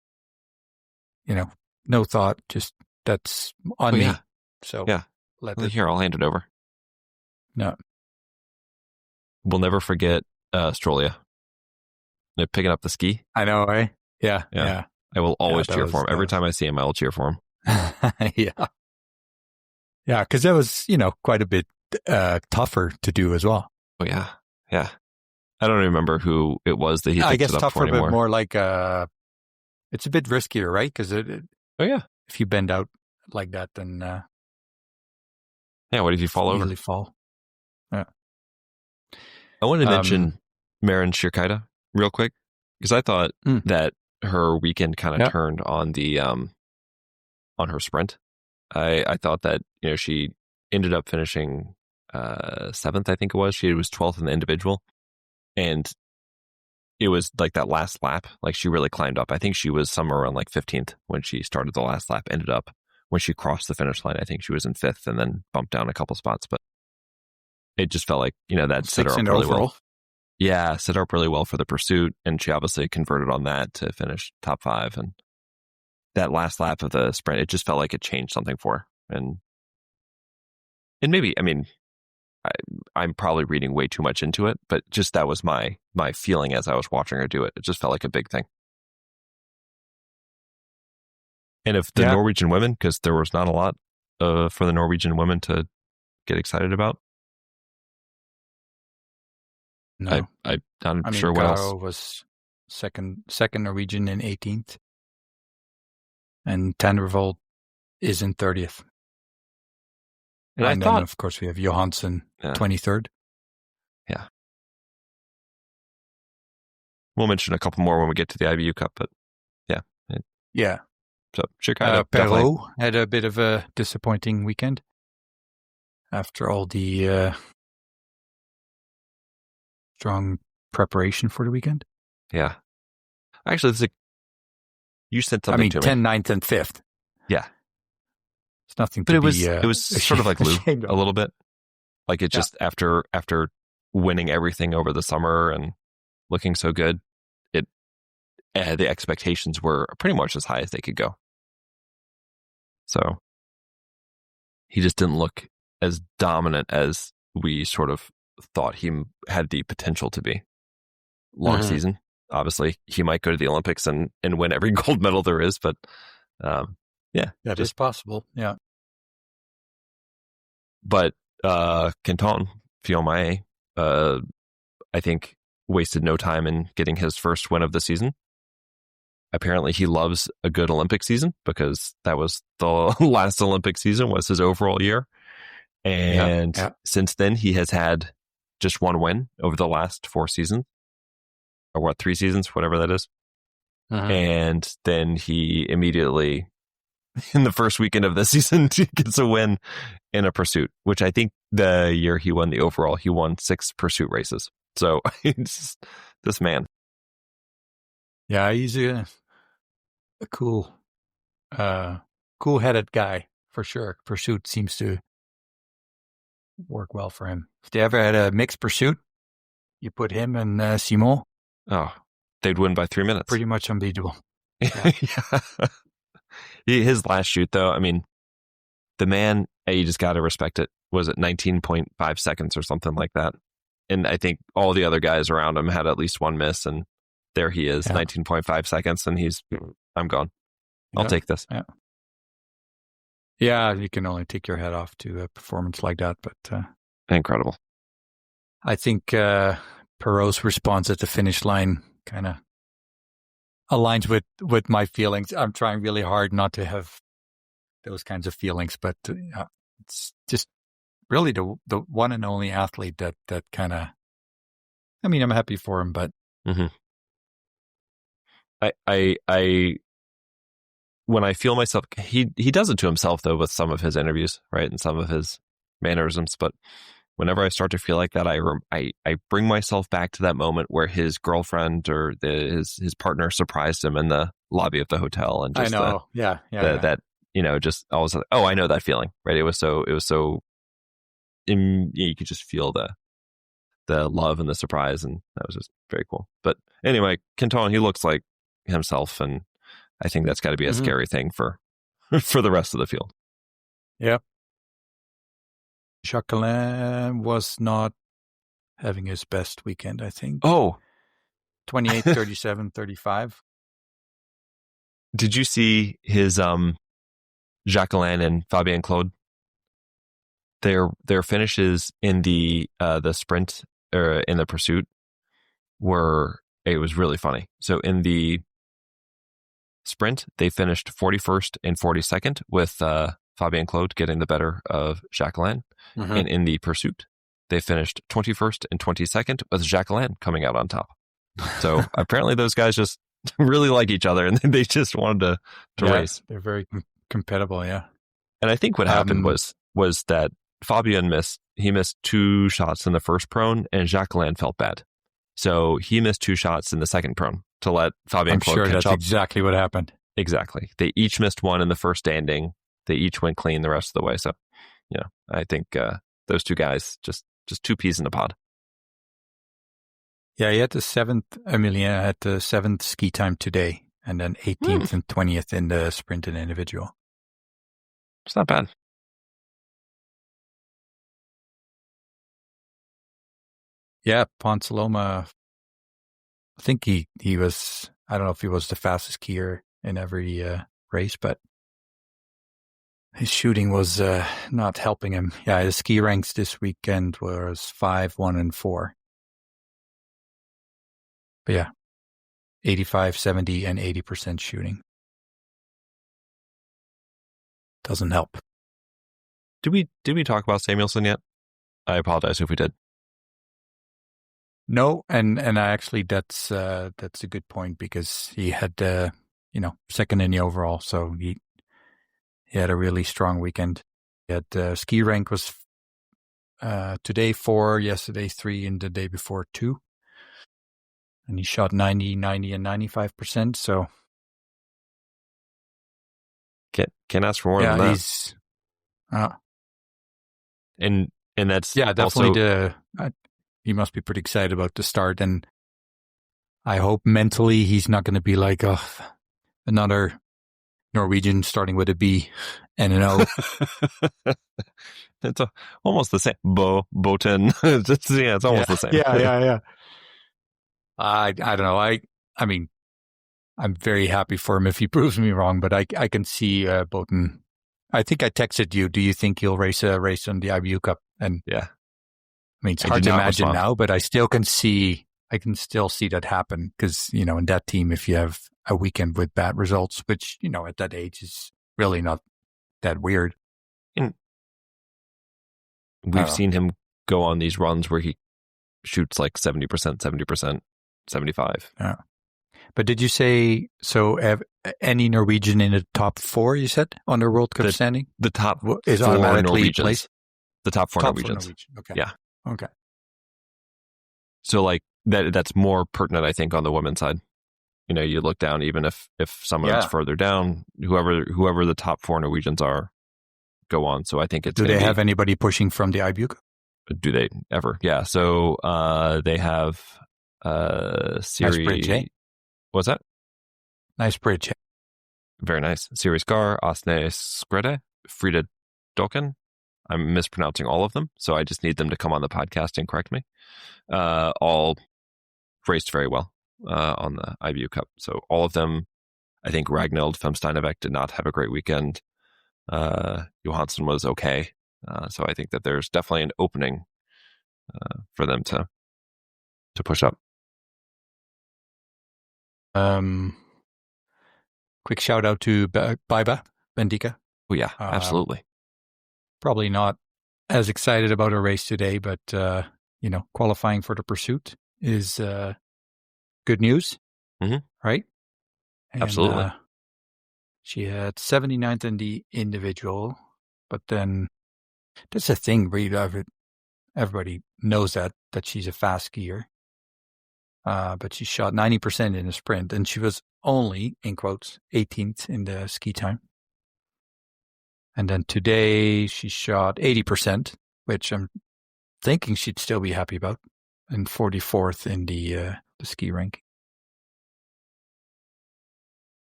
no thought, just that's on me. Yeah. So Here, I'll hand it over. No, we'll never forget Strolia. They're picking up the ski. I know, right? Yeah. I will always cheer for him. Every time I see him, I will cheer for him. Yeah, because that was quite a bit tougher to do as well. Oh yeah. I don't remember who it was that he picked it up tougher, for anymore. But more like it's a bit riskier, right? Because if you bend out like that, then what if you fall over? Easily fall. Yeah. I wanted to mention Marin Shirkaita real quick because I thought that her weekend kind of turned on the on her sprint. I thought that she ended up finishing 7th, I think it was. She was 12th in the individual. And it was like that last lap, like she really climbed up. I think she was somewhere around like 15th when she started the last lap, ended up when she crossed the finish line. I think she was in 5th and then bumped down a couple spots, but it just felt like, that set her up really well. Yeah, set her up really well for the pursuit. And she obviously converted on that to finish top 5. And that last lap of the sprint, it just felt like it changed something for her. And maybe, I'm probably reading way too much into it, but just that was my feeling as I was watching her do it. It just felt like a big thing. And if the Norwegian women, because there was not a lot for the Norwegian women to get excited about. No, I'm not sure what else. Karo was second Norwegian in 18th, and Tandervold is in 30th. And then, of course, we have Johansson, 23rd. Yeah. We'll mention a couple more when we get to the IBU Cup, but yeah. Yeah. So, Shirkaita Perrault had a bit of a disappointing weekend after all the strong preparation for the weekend. Yeah. Actually, you sent something to me. 10th, 9th, and 5th. Yeah. It's nothing But to it was be. it was sort of like Lou ashamed of. a little bit. Like it just after winning everything over the summer and looking so good, the expectations were pretty much as high as they could go. So he just didn't look as dominant as we sort of thought he had the potential to be. Long season, obviously, he might go to the Olympics and win every gold medal there is, but That is possible. Yeah. But Quinton Fiormaillet, I think, wasted no time in getting his first win of the season. Apparently, he loves a good Olympic season because that was the last Olympic season was his overall year. And since then, he has had just one win over the last 4 seasons. Or 3 seasons, whatever that is. And then he immediately, in the first weekend of the season, gets a win in a pursuit, which I think the year he won the overall, he won 6 pursuit races. So it's this man. Yeah, he's a cool-headed guy for sure. Pursuit seems to work well for him. If they ever had a mixed pursuit, you put him and Simon. Oh, they'd win by 3 minutes. Pretty much unbeatable. Yeah. His last shoot, though, I mean, the man, you just got to respect it. Was it 19.5 seconds or something like that? And I think all the other guys around him had at least one miss, and there he is, 19.5 seconds, and I'm gone. I'll take this. Yeah, you can only take your head off to a performance like that, but incredible. I think Perot's response at the finish line kind of aligns with my feelings. I'm trying really hard not to have those kinds of feelings, but it's just really the one and only athlete that kind of. I mean, I'm happy for him, but I when I feel myself, he does it to himself though with some of his interviews, right, and some of his mannerisms, but. Whenever I start to feel like that, I bring myself back to that moment where his girlfriend or his partner surprised him in the lobby of the hotel, and just I know, that just I was like, oh, I know that feeling, right? It was so you could just feel the love and the surprise, and that was just very cool. But anyway, Quinton, he looks like himself, and I think that's got to be a scary thing for the rest of the field. Yeah. Jacquelin was not having his best weekend, I think. Oh. 28, 37, 35. Did you see his Jacquelin and Fabien Claude? Their finishes in the sprint or in the pursuit it was really funny. So in the sprint, they finished 41st and 42nd with Fabien Claude getting the better of Jacquelin. And in the pursuit, they finished 21st and 22nd with Jacquelin coming out on top. So apparently those guys just really like each other, and they just wanted to race. They're very compatible, yeah. And I think what happened was that Fabien missed 2 shots in the first prone, and Jacquelin felt bad. So he missed 2 shots in the second prone to let Fabien Claude catch up. I'm sure that's exactly what happened. Exactly. They each missed 1 in the first standing. They each went clean the rest of the way. So, I think those 2 guys, just 2 peas in a pod. Yeah, he had the 7th, Emilien had the 7th ski time today, and then 18th and 20th in the sprint and individual. It's not bad. Yeah, Ponsaloma, I think he was, I don't know if he was the fastest skier in every race, but his shooting was not helping him. Yeah, his ski ranks this weekend was 5, 1, and 4. But yeah, 85, 70, and 80% shooting. Doesn't help. Did we talk about Samuelson yet? I apologize if we did. No, and I actually that's a good point because he had second in the overall, so he had a really strong weekend. He had ski rank was today 4, yesterday 3, and the day before 2. And he shot 90, and 95%. So can't ask for more than that. And that's definitely he must be pretty excited about the start, and I hope mentally he's not going to be like another Norwegian starting with a B and an O. It's almost the same. Boten. It's almost the same. Yeah. I don't know. I mean, I'm very happy for him if he proves me wrong, but I can see Boten. I think I texted you. Do you think he'll race a race on the IBU Cup? And yeah, I mean, it's hard to imagine now, but I can still see that happen because, you know, in that team, if you have a weekend with bad results, which, you know, at that age is really not that weird. And we've seen him go on these runs where he shoots like 70%, 70%, 75. Yeah. But did you say, so any Norwegian in the top 4, you said, on the World Cup standing? The top is 4 automatically Norwegians. placed? The top 4 Norwegians. Okay. Yeah. Okay. So like that's more pertinent, I think, on the women's side. You know, you look down, even if someone's further down, whoever the top 4 Norwegians are, go on. So I think it's. Do they have anybody pushing from the IBU Cup? Do they ever? Yeah. So they have Siri. Nice bridge, eh? What's that? Nice bridge. Very nice. Siri Skar, Asne Skrede, Frida Dokken. I'm mispronouncing all of them, so I just need them to come on the podcast and correct me. All raced very well on the IBU Cup. So all of them, I think Ragnhild Femsteinevek did not have a great weekend. Johansson was okay. So I think that there's definitely an opening for them to push up. Quick shout out to Baiba Bendika. Oh yeah, absolutely. Probably not as excited about her race today, but you know, qualifying for the pursuit is good news, right? And, absolutely. She had 79th in the individual, but then that's the thing. Everybody knows that she's a fast skier. But she shot 90% in the sprint, and she was only, in quotes, 18th in the ski time. And then today she shot 80%, which I'm thinking she'd still be happy about, and 44th in the ski ranking.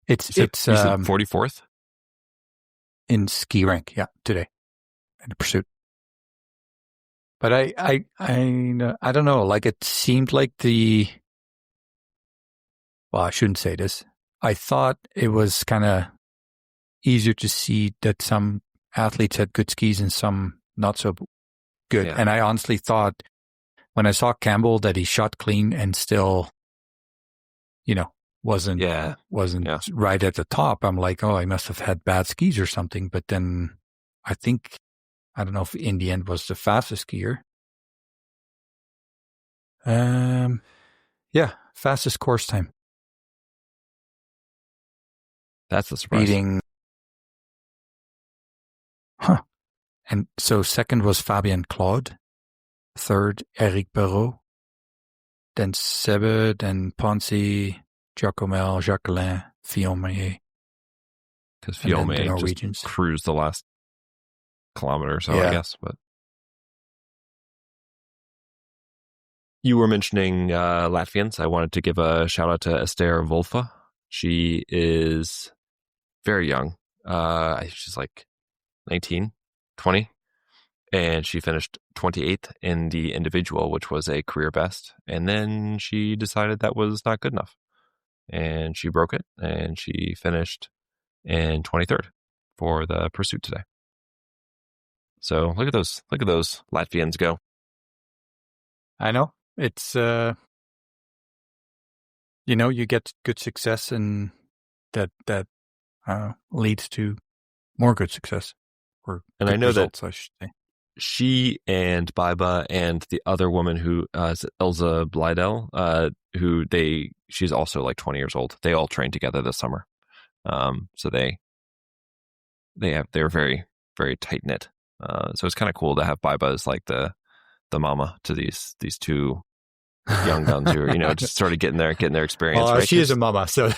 It's 44th in ski rank, yeah, today in the pursuit. But I don't know. Like it seemed like well, I shouldn't say this. I thought it was kind of easier to see that some athletes had good skis and some not so good. Yeah. And I honestly thought when I saw Campbell that he shot clean and still, you know, wasn't right at the top. I'm like, oh, I must have had bad skis or something. But then I don't know if in the end was the fastest skier. Yeah, fastest course time. That's a surprise. And so second was Fabien Claude, third Eric Perrault, then Sebe, then Ponce, Giacomel, Jacquelin, Fiume. Because Fiume just cruised the last kilometer or so, I guess. But you were mentioning Latvians. I wanted to give a shout out to Esther Wolfa. She is very young. She's like 19, 20. And she finished 28th in the individual, which was a career best. And then she decided that was not good enough. And she broke it, and she finished in 23rd for the pursuit today. So look at those Latvians go. I know. It's, you know, you get good success and that leads to more good success. And I know results, that I should say. She and Baiba and the other woman who is Ilza Blydell, she's also like 20 years old. They all trained together this summer. So they're very, very tight knit. So it's kind of cool to have Baiba as like the mama to these two young guns who are, you know, just sort of getting their experience. Well, right? She is a mama, so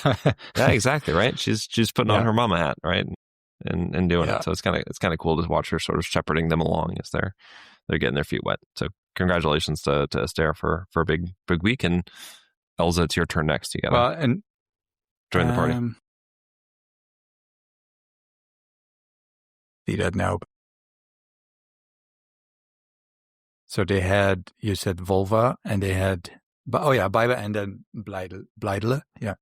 yeah, exactly, right. She's putting on her mama hat, right? and doing it. So it's kind of cool to watch her sort of shepherding them along as they're getting their feet wet. So congratulations to Esther for a big week. And Elsa, it's your turn next. You gotta join the party. See that now. So they had, you said Volva, and they had, Biba, and then Bleidele. Yeah.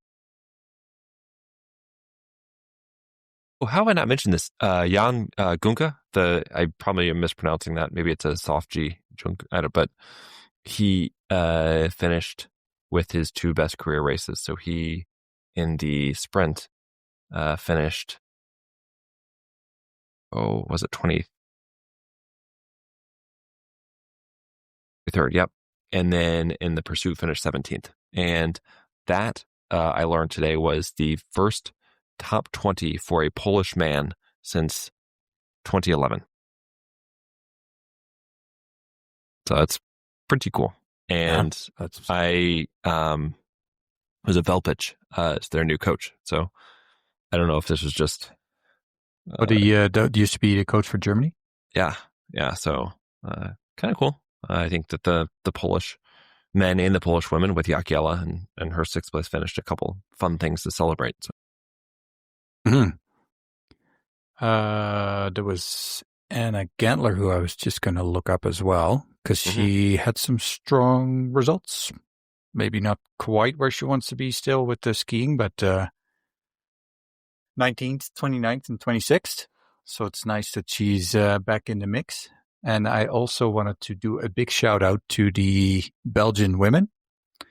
Oh, how have I not mentioned this? Jan Gunke, I probably am mispronouncing that. Maybe it's a soft G, but he finished with his 2 best career races. So he, in the sprint, finished, was it 23rd? Yep. And then in the pursuit, finished 17th. And that, I learned today, was the first top 20 for a Polish man since 2011. So that's pretty cool. And I was a Velpich as their new coach. So I don't know if this was just... he used to be the coach for Germany? Yeah. So kind of cool. I think that the Polish men and the Polish women with Jakiela and her 6th place finished, a couple fun things to celebrate. So. There was Anna Gantler, who I was just going to look up as well, because she had some strong results. Maybe not quite where she wants to be still with the skiing, but 19th, 29th, and 26th. So it's nice that she's back in the mix. And I also wanted to do a big shout out to the Belgian women.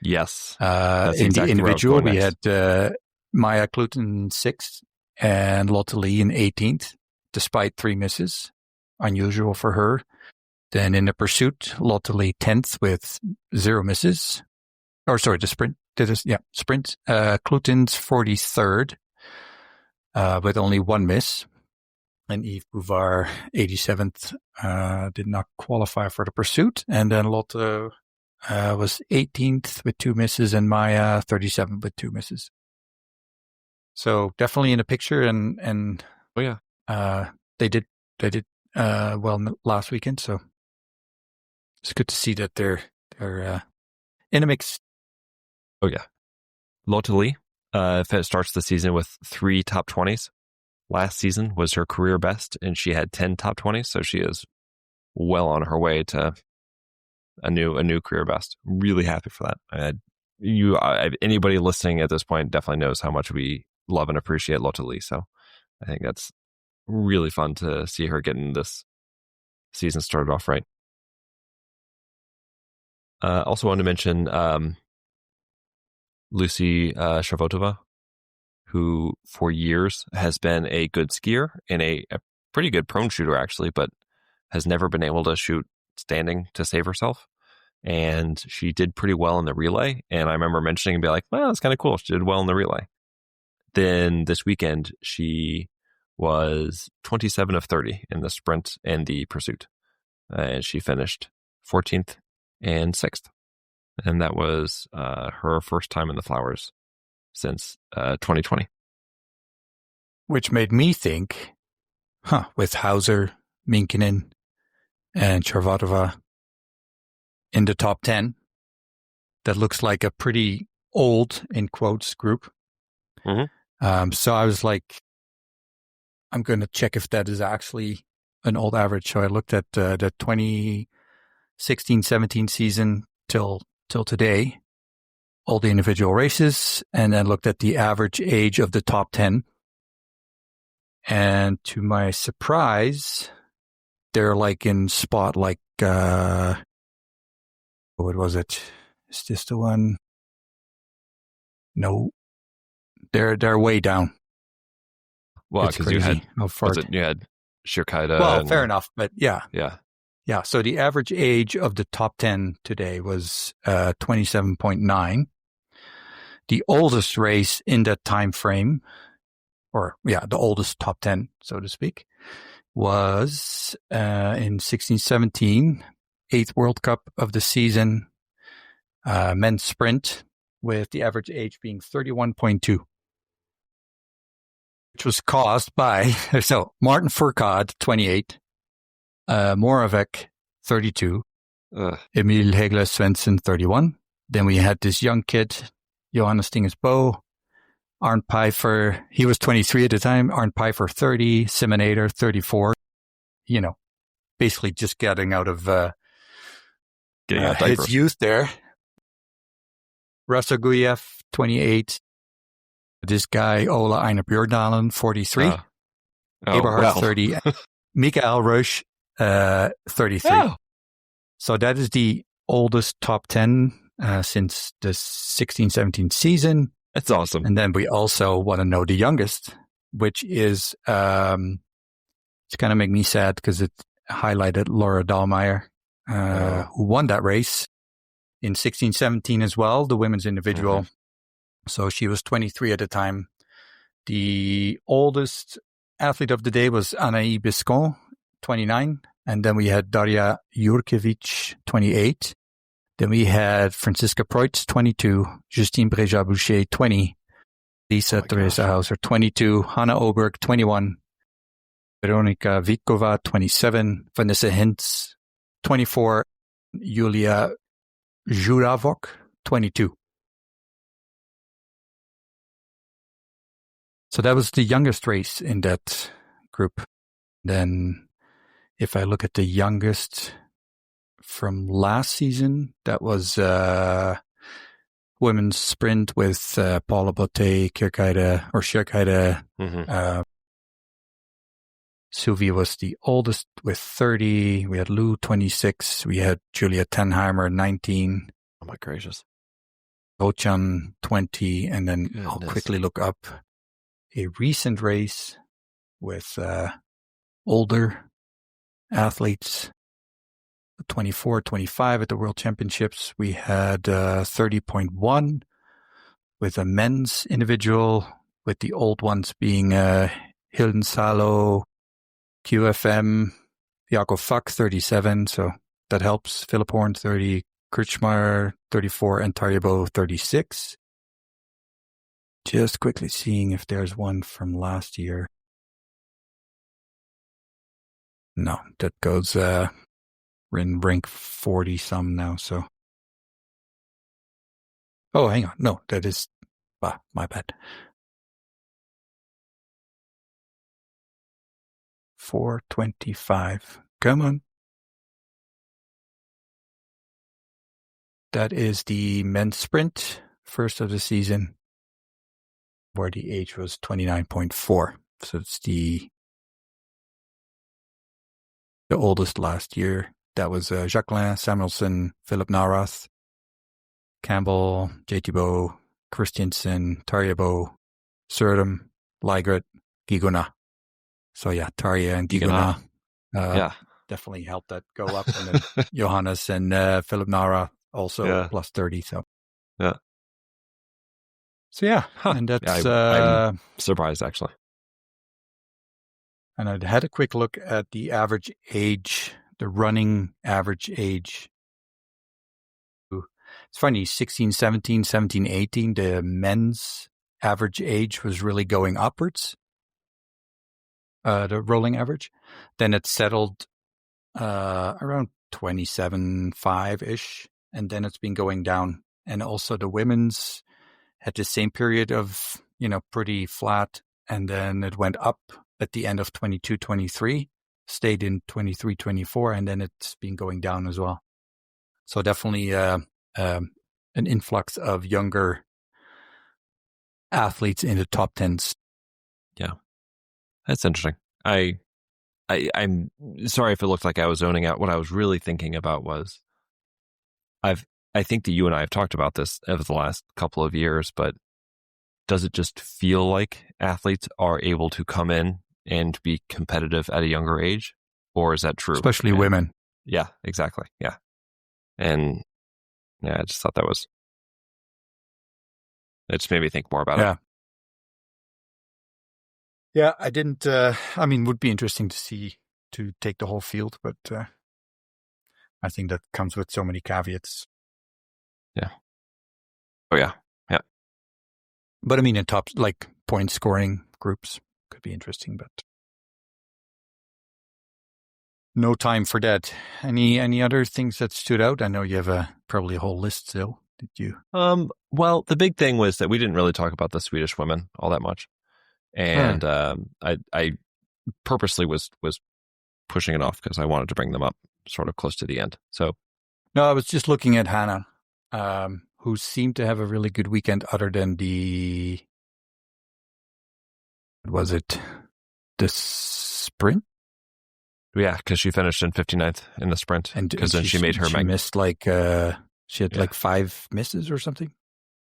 Yes. In the individual, we had Maya Kluten 6th and Lotte Lee in 18th, despite 3 misses. Unusual for her. Then in the pursuit, Lotte Lee 10th with 0 misses. The sprint. Sprint. Kluten's 43rd with only 1 miss. And Yves Bouvard, 87th, did not qualify for the pursuit. And then Lotte was 18th with 2 misses, and Maya 37th with 2 misses. So definitely in the picture, and they did well last weekend. So it's good to see that they're in a mix. Oh yeah, Lotte Lee starts the season with 3 top 20s. Last season was her career best, and she had 10 top 20s, so she is well on her way to a new career best. Really happy for that. Anybody listening at this point definitely knows how much we love and appreciate Lotte Lee, so I think that's really fun to see her getting this season started off right. Also wanted to mention Lucy Sharvotova, who for years has been a good skier and a pretty good prone shooter, actually, but has never been able to shoot standing to save herself. And she did pretty well in the relay. And I remember mentioning and be like, well, that's kind of cool. She did well in the relay. Then this weekend, she was 27 of 30 in the sprint and the pursuit. And she finished 14th and 6th. And that was her first time in the Flowers since 2020. Which made me think, with Hauser, Minkkinen, and Sharvotova in the top 10, that looks like a pretty old, in quotes, group. So I was like, I'm going to check if that is actually an old average. So I looked at the 2016-17 season till today, all the individual races, and then looked at the average age of the top 10. And to my surprise, they're like in spot like, what was it? Is this the one? No. They're way down. Well, because you had Shirkaida. Well, fair enough, but yeah. Yeah. Yeah, so the average age of the top 10 today was 27.9. The oldest race in that time frame, the oldest top 10, so to speak, was in 16-17, 8th World Cup of the season, men's sprint, with the average age being 31.2. which was caused by, so Martin Fourcade, 28, Moravec, 32, Emil Hegler Svensson, 31. Then we had this young kid, Johannes Dinges Bo, Arndt Pfeiffer, he was 23 at the time, Arndt Pfeiffer, 30, Simonator, 34. Basically just getting out of his youth there. Rasaguyev, 28. This guy, Ola Einar Bjørndalen, 43. Eberhard, 30. Mikael Rush, 33. Oh. So that is the oldest top 10 since the 16-17 season. That's awesome. And then we also want to know the youngest, which is, it's kind of make me sad because it highlighted Laura Dahlmeier, who won that race in 16-17 as well, the women's individual. Mm-hmm. So she was 23 at the time. The oldest athlete of the day was Anaïs Biscon, 29. And then we had Darja Jurkevic, 28. Then we had Franziska Preutz, 22. Justine Breja-Boucher, 20. Lisa Teresa Hauser, 22. Hanna Oberg, 21. Veronika Vitkova, 27. Vanessa Hintz, 24. Julia Juravok, 22. So that was the youngest race in that group. Then if I look at the youngest from last season, that was women's sprint with Paula Botte, Kierkeide. Mm-hmm. Suvi was the oldest with 30. We had Lou, 26. We had Julia Tenheimer, 19. Oh my gracious. Ochan, 20. And then I'll quickly look up a recent race with older athletes, 24, 25 at the World Championships. We had 30.1 with a men's individual, with the old ones being Hilden Salo, QFM, Jakob Fuck, 37, so that helps. Philip Horn, 30, Kirchmeier, 34, and Tarjabo, 36. Just quickly seeing if there's one from last year. No, that goes in rank 40-some now, so. Oh, hang on. No, that is, my bad. 425. Come on. That is the men's sprint, first of the season, where the age was 29.4. So it's the oldest last year. That was Jacqueline, Samuelson, Philip Narath, Campbell, J. Thibault, Christiansen, Tarjabo, Surdam, Ligert, Gigona. So yeah, Tarja and Gigona definitely helped that go up. And then Johannes and Philip Nara also plus 30. So and that's I'm surprised actually. And I had a quick look at the average age, the running average age. It's funny, 16, 17, 17, 18, the men's average age was really going upwards. The rolling average. Then it settled around 27.5-ish, and then it's been going down. And also the women's had the same period of, pretty flat, and then it went up at the end of 22-23, stayed in 23-24, and then it's been going down as well. So definitely an influx of younger athletes in the top 10s. Yeah. That's interesting. I'm sorry if it looked like I was zoning out. What I was really thinking about was, I think that you and I have talked about this over the last couple of years, but does it just feel like athletes are able to come in and be competitive at a younger age? Or is that true? Especially women. Yeah, exactly. Yeah. And I just thought it just made me think more about it. Yeah, I didn't, would be interesting to take the whole field, but I think that comes with so many caveats. Yeah. Oh, yeah. Yeah. But in top, point scoring groups, be interesting, but no time for that. Any other things that stood out? I know you have probably a whole list still. Did you? Well, the big thing was that we didn't really talk about the Swedish women all that much, and I purposely was pushing it off because I wanted to bring them up sort of close to the end. So, no, I was just looking at Hannah, who seemed to have a really good weekend, other than the sprint? Yeah, because she finished in 59th in the sprint, because then she made her missed she had like 5 misses or something,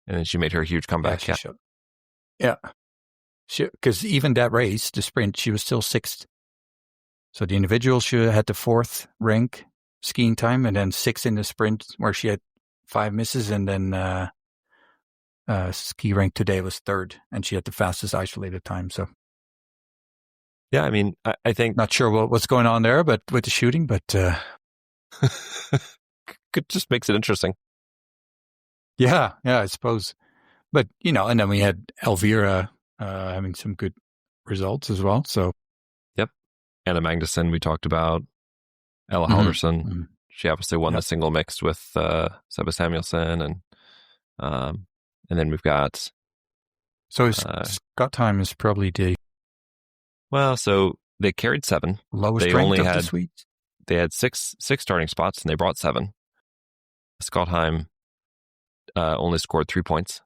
and then she made her huge comeback. Because even that race, the sprint, she was still 6th. So the individual, she had the 4th rank skiing time, and then 6th in the sprint where she had 5 misses, and then ski rank today was 3rd, and she had the fastest isolated time. So yeah, I mean, I think not sure what's going on there, but with the shooting, but it just makes it interesting. Yeah, I suppose. But and then we had Elvira having some good results as well. So, yep. Anna Magnusson, we talked about. Ella Halvorsen. Mm-hmm. She obviously won the single mixed with Sebbe Samuelsson, and then we've got. So Scott time is probably so they carried 7. Lowest ranked of the Swedes. They had six starting spots, and they brought 7. Skottheim only scored 3 points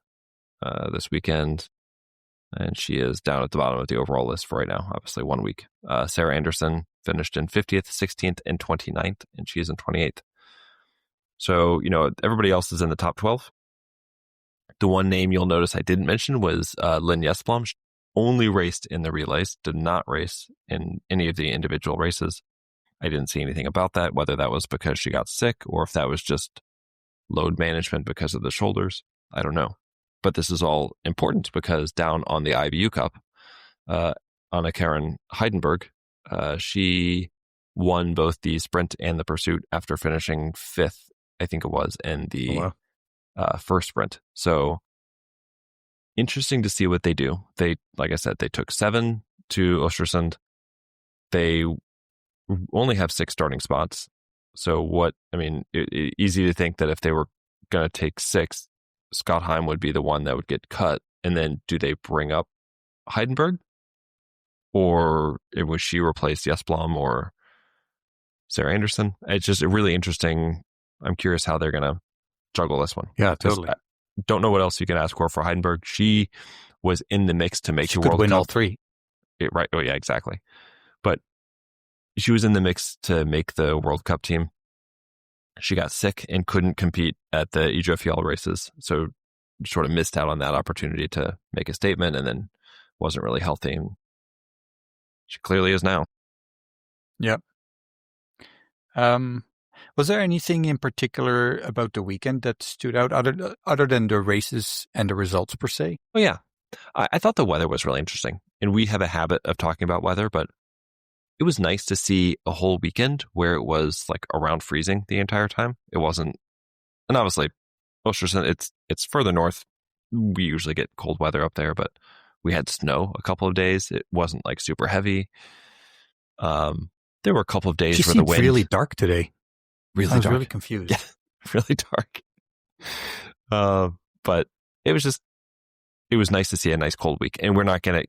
this weekend, and she is down at the bottom of the overall list for right now, obviously 1 week. Sarah Anderson finished in 50th, 16th, and 29th, and she is in 28th. So, everybody else is in the top 12. The one name you'll notice I didn't mention was Lynn Jesblom. She only raced in the relays, did not race in any of the individual races. I didn't see anything about that, whether that was because she got sick or if that was just load management because of the shoulders. I don't know. But this is all important because down on the IBU Cup, Anna Karen Heidenberg, she won both the sprint and the pursuit after finishing 5th, I think it was, in the first sprint. So interesting to see what they do. They, like I said, they took 7 to Östersund. They only have 6 starting spots. So easy to think that if they were going to take 6, Skottheim would be the one that would get cut. And then do they bring up Heidenberg? Or would she replace Jesblom or Sarah Anderson? It's just really interesting. I'm curious how they're going to juggle this one. Yeah, totally. I don't know what else you can ask for Heidenberg. She was in the mix to make the World Cup. She could win all 3. Right. Oh, yeah, exactly. But she was in the mix to make the World Cup team. She got sick and couldn't compete at the EJFL races, so sort of missed out on that opportunity to make a statement, and then wasn't really healthy. And she clearly is now. Yep. Was there anything in particular about the weekend that stood out other than the races and the results per se? Oh, yeah. I thought the weather was really interesting. And we have a habit of talking about weather, but it was nice to see a whole weekend where it was like around freezing the entire time. It wasn't, and obviously, Östersund, it's further north. We usually get cold weather up there, but we had snow a couple of days. It wasn't like super heavy. There were a couple of days where the wind really dark today. Really I was dark. Really confused. Yeah, really dark. But it was nice to see a nice cold week, and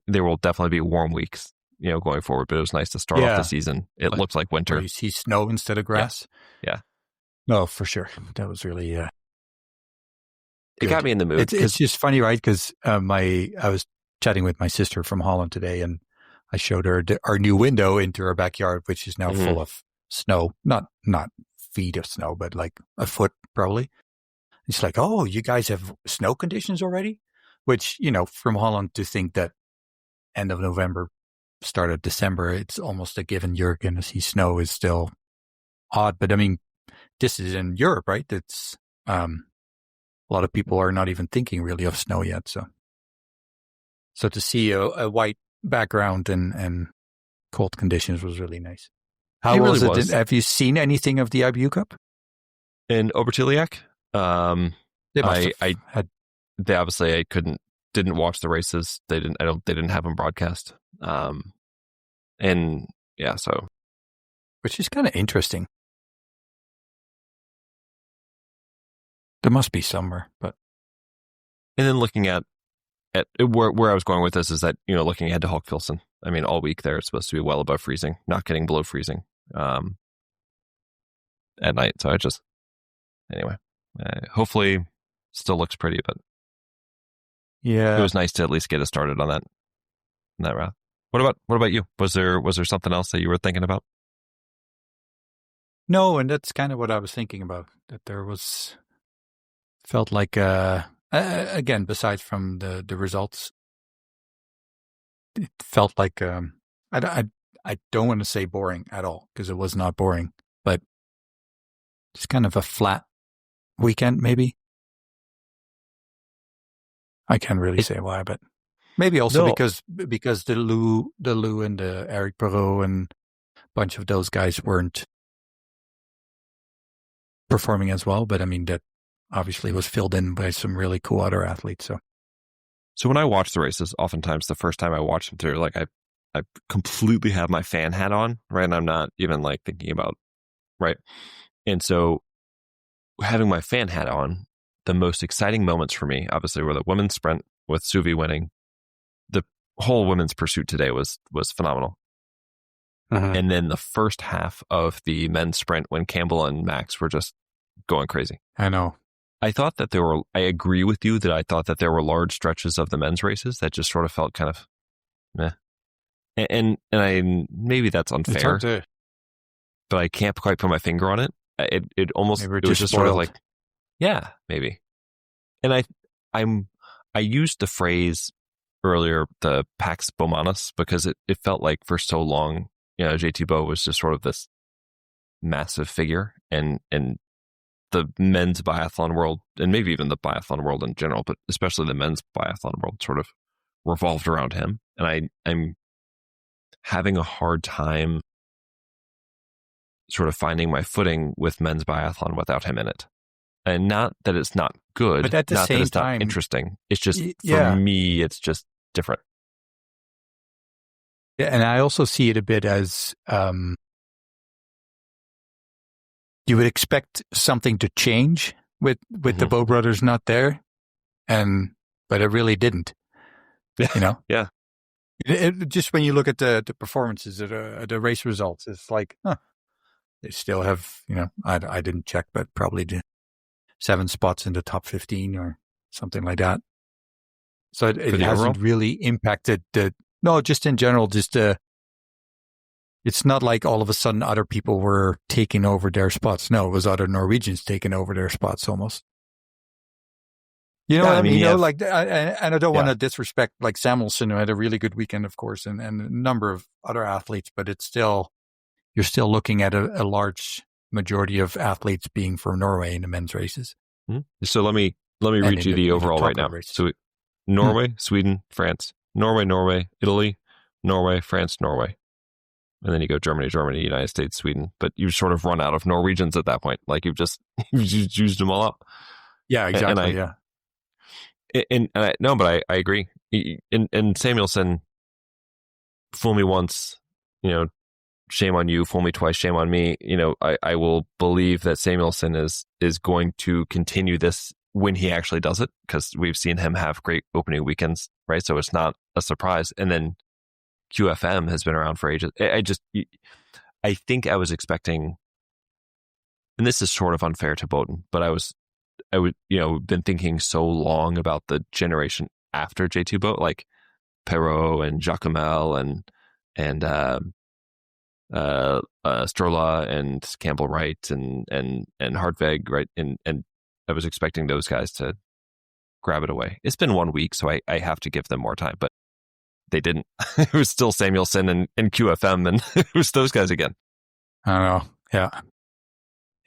there will definitely be warm weeks, going forward, but it was nice to start off the season. It looked like winter. You see snow instead of grass. Yeah. No, for sure. That was really, it got me in the mood. It's just funny, right? Because I was chatting with my sister from Holland today, and I showed her our new window into our backyard, which is now full of snow, not feet of snow, but like a foot probably. It's like, oh, you guys have snow conditions already? Which, from Holland to think that end of November, start of December, it's almost a given you're going to see snow is still odd. But I mean, this is in Europe, right? It's a lot of people are not even thinking really of snow yet. So to see a white background and cold conditions was really nice. How was it? Have you seen anything of the IBU Cup? In Obertiliac? They obviously I couldn't didn't watch the races. They didn't have them broadcast. And yeah, so. Which is kind of interesting. There must be somewhere, but. And then looking at where I was going with this is that, looking ahead to Hochfilzen. I mean, all week there, it's supposed to be well above freezing, not getting below freezing at night. So anyway, hopefully still looks pretty, but yeah, it was nice to at least get us started on that route. What about you? Was there something else that you were thinking about? No, and that's kind of what I was thinking about. That there felt like again, besides from the results, it felt like I don't want to say boring at all, because it was not boring, but just kind of a flat weekend, maybe. I can't really say why, but maybe also because the Lou and the Eric Perrault and a bunch of those guys weren't performing as well. But I mean, that obviously was filled in by some really cool other athletes. So when I watch the races, oftentimes the first time I watch them through, like I completely have my fan hat on, right? And I'm not even like thinking about, right? And so having my fan hat on, the most exciting moments for me, obviously, were the women's sprint with Suvi winning. The whole women's pursuit today was phenomenal. Uh-huh. And then the first half of the men's sprint when Campbell and Max were just going crazy. I know. I thought that I agree with you that I thought that there were large stretches of the men's races that just sort of felt kind of meh. And maybe that's unfair, but I can't quite put my finger on it. It almost, it was just sort of like, yeah, maybe. And I used the phrase earlier, the Pax Bomanus, because it felt like for so long, JT Bo was just sort of this massive figure, and the men's biathlon world, and maybe even the biathlon world in general, but especially the men's biathlon world, sort of revolved around him. And I'm having a hard time sort of finding my footing with men's biathlon without him in it. And not that it's not good, but at the not same that it's time, not interesting. It's just, yeah. For me, it's just different. Yeah, and I also see it a bit as you would expect something to change with the Bo brothers not there, but it really didn't. Yeah. It just when you look at the performances, the race results, it's like, they still have, I didn't check, but probably 7 spots in the top 15 or something like that. So it hasn't overall? really impacted just in general, it's not like all of a sudden other people were taking over their spots. No, it was other Norwegians taking over their spots almost. You know what I mean? And I don't want to disrespect like Samuelson, who had a really good weekend, of course, and a number of other athletes, but you're still looking at a large majority of athletes being from Norway in the men's races. Mm-hmm. So let me read you the overall right now. Races. So Norway, Sweden, France, Norway, Italy, Norway, France, Norway. And then you go Germany, United States, Sweden. But you've sort of run out of Norwegians at that point. Like you've used them all up. Yeah, exactly. But I agree. And Samuelson, fool me once, shame on you. Fool me twice, shame on me. I will believe that Samuelson is going to continue this when he actually does it, because we've seen him have great opening weekends, right? So it's not a surprise. And then QFM has been around for ages. I think I was expecting, and this is sort of unfair to Bowden, but I would been thinking so long about the generation after J2 Boat, like Perrault and Jacomel and Strola and Campbell Wright and Hartweg, right? And I was expecting those guys to grab it away. It's been 1 week, so I have to give them more time, but they didn't. It was still Samuelson and QFM, and it was those guys again. I don't know. Yeah.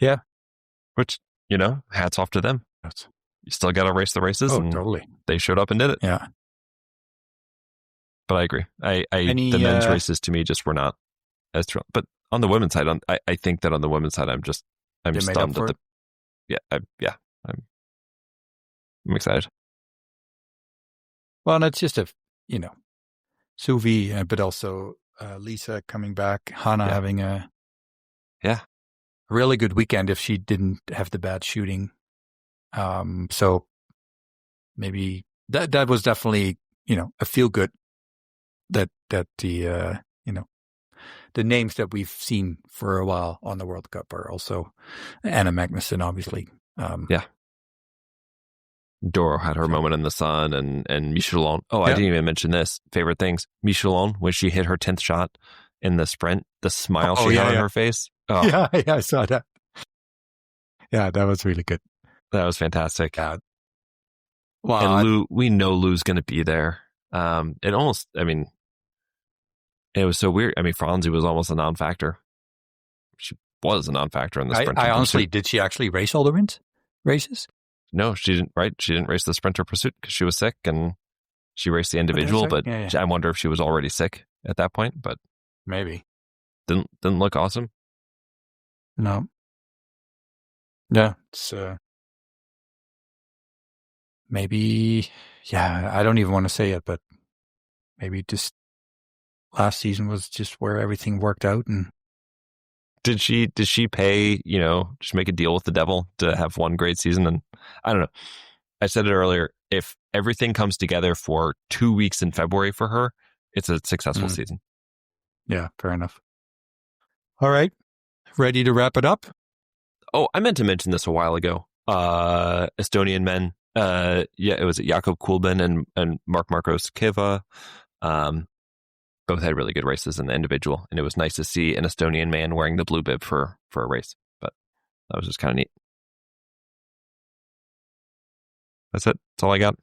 Yeah. Which, hats off to them. You still got to race the races. Oh, and totally. They showed up and did it. Yeah. But I agree. The men's races to me just were not as thrilled. But on the women's side, I think that on the women's side, I'm stunned at I'm excited. Well, and it's just Suvi, but also Lisa coming back, Hannah having a really good weekend if she didn't have the bad shooting. So maybe that was definitely, a feel good that the, the names that we've seen for a while on the World Cup are also Anna Magnussen, obviously. Doro had her moment in the sun, and Michelin. Oh, I didn't even mention this. Favorite things. Michelin, when she hit her 10th shot in the sprint, the smile she had on her face. Oh. Yeah, I saw that. Yeah, that was really good. That was fantastic. Wow. And Lou, we know Lou's going to be there. It was so weird. I mean, Franzi was almost a non-factor. She was a non-factor in the sprint. I honestly, did she actually race all the races? No, she didn't. Right, she didn't race the sprinter pursuit because she was sick, and she raced the individual. But I wonder if she was already sick at that point. But maybe didn't look awesome. No. Yeah, it's maybe. Yeah, I don't even want to say it, but maybe just last season was just where everything worked out. And did she pay, just make a deal with the devil to have one great season? And I don't know. I said it earlier. If everything comes together for 2 weeks in February for her, it's a successful season. Yeah, fair enough. All right. Ready to wrap it up? Oh, I meant to mention this a while ago. Estonian men. It was Jakob Kulben and Marcos Keva. Both had really good races in the individual, and it was nice to see an Estonian man wearing the blue bib for a race. But that was just kind of neat. That's it. That's all I got.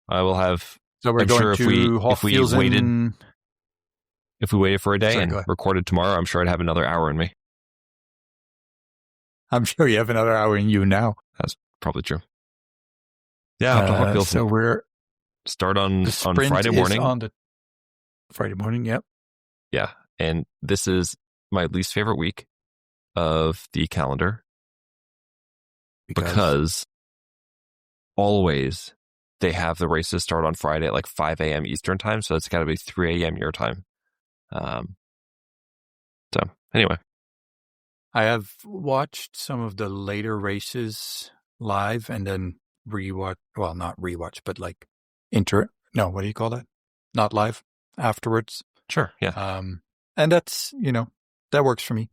I will have. So we're going to if we waited for a day and recorded tomorrow, I'm sure I'd have another hour in me. I'm sure you have another hour in you now. That's probably true. Yeah, so we're start on Friday morning. On the Friday morning, yep. Yeah, and this is my least favorite week of the calendar because always they have the races start on Friday at like 5 a.m. Eastern time, so it's got to be 3 a.m. your time. So anyway, I have watched some of the later races live and then rewatch. Well, not rewatch, but like No, what do you call that? Not live. Afterwards. Sure. Yeah. And that's, that works for me.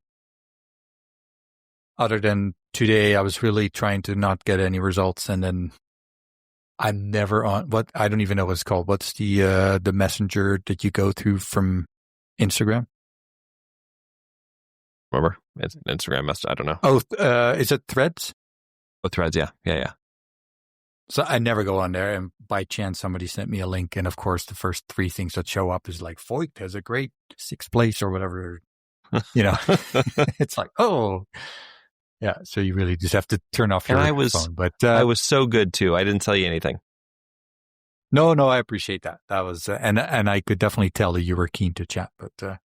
Other than today, I was really trying to not get any results, and then I'm never on I don't even know what it's called. What's the messenger that you go through from Instagram? Remember? It's an Instagram message. I don't know. Oh, is it Threads? Oh, Threads. Yeah. So I never go on there, and by chance somebody sent me a link, and of course the first 3 things that show up is like Voigt has a great 6th place or whatever. It's like, oh, yeah. So you really just have to turn off your phone. But I was so good too. I didn't tell you anything. No, I appreciate that. That was, and I could definitely tell that you were keen to chat. But I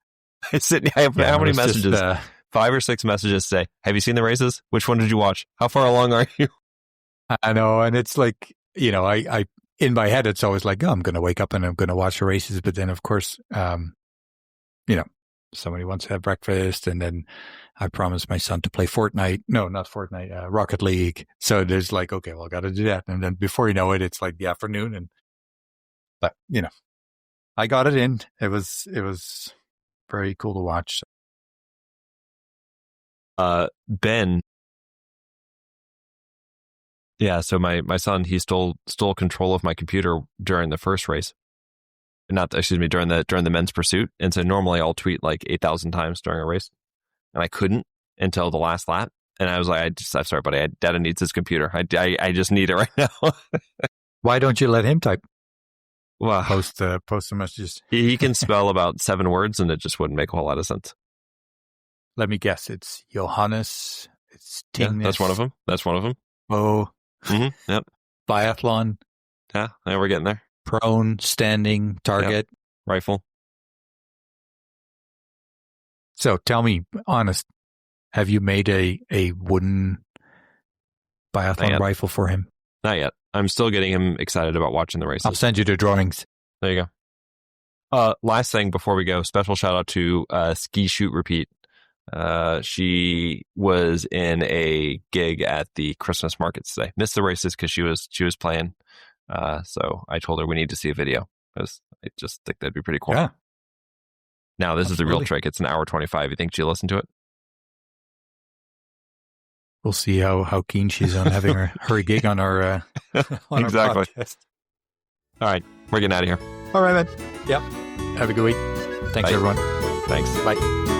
have how many messages? Just, 5 or 6 messages say, "Have you seen the races? Which one did you watch? How far along are you?" I know, and it's like, I in my head, it's always like, oh, I'm going to wake up and I'm going to watch the races. But then, of course, somebody wants to have breakfast, and then I promised my son to play Fortnite. No, not Fortnite, Rocket League. So there's like, okay, well, I got to do that. And then before you know it, it's like the afternoon. But I got it in. It was very cool to watch. Ben. Yeah, so my son, he stole control of my computer during the first race. During the men's pursuit. And so normally I'll tweet like 8,000 times during a race, and I couldn't until the last lap. And I was like, I'm sorry, buddy, Dada needs his computer. I just need it right now. Why don't you let him type? Well, post the messages. He can spell about 7 words, and it just wouldn't make a whole lot of sense. Let me guess. It's Johannes. It's Tingnes. Yeah, that's one of them. Oh. Mm-hmm, yep. Biathlon. Yeah, we're getting there. Prone, standing, target. Yep. Rifle. So tell me, honest, have you made a wooden biathlon rifle for him? Not yet. I'm still getting him excited about watching the races. I'll send you the drawings. There you go. Last thing before we go, special shout out to Ski Shoot Repeat. She was in a gig at the Christmas markets today. Missed the races because she was playing. So I told her we need to see a video because I just think that'd be pretty cool. Yeah. Now this is the real Absolutely. trick. It's an hour 25. You think she'll listen to it? We'll see how keen she's on having her gig on our on Exactly. Our podcast. All right, we're getting out of here. All right, man. Yep. Have a good week. Thanks, Bye. everyone. Thanks. Bye.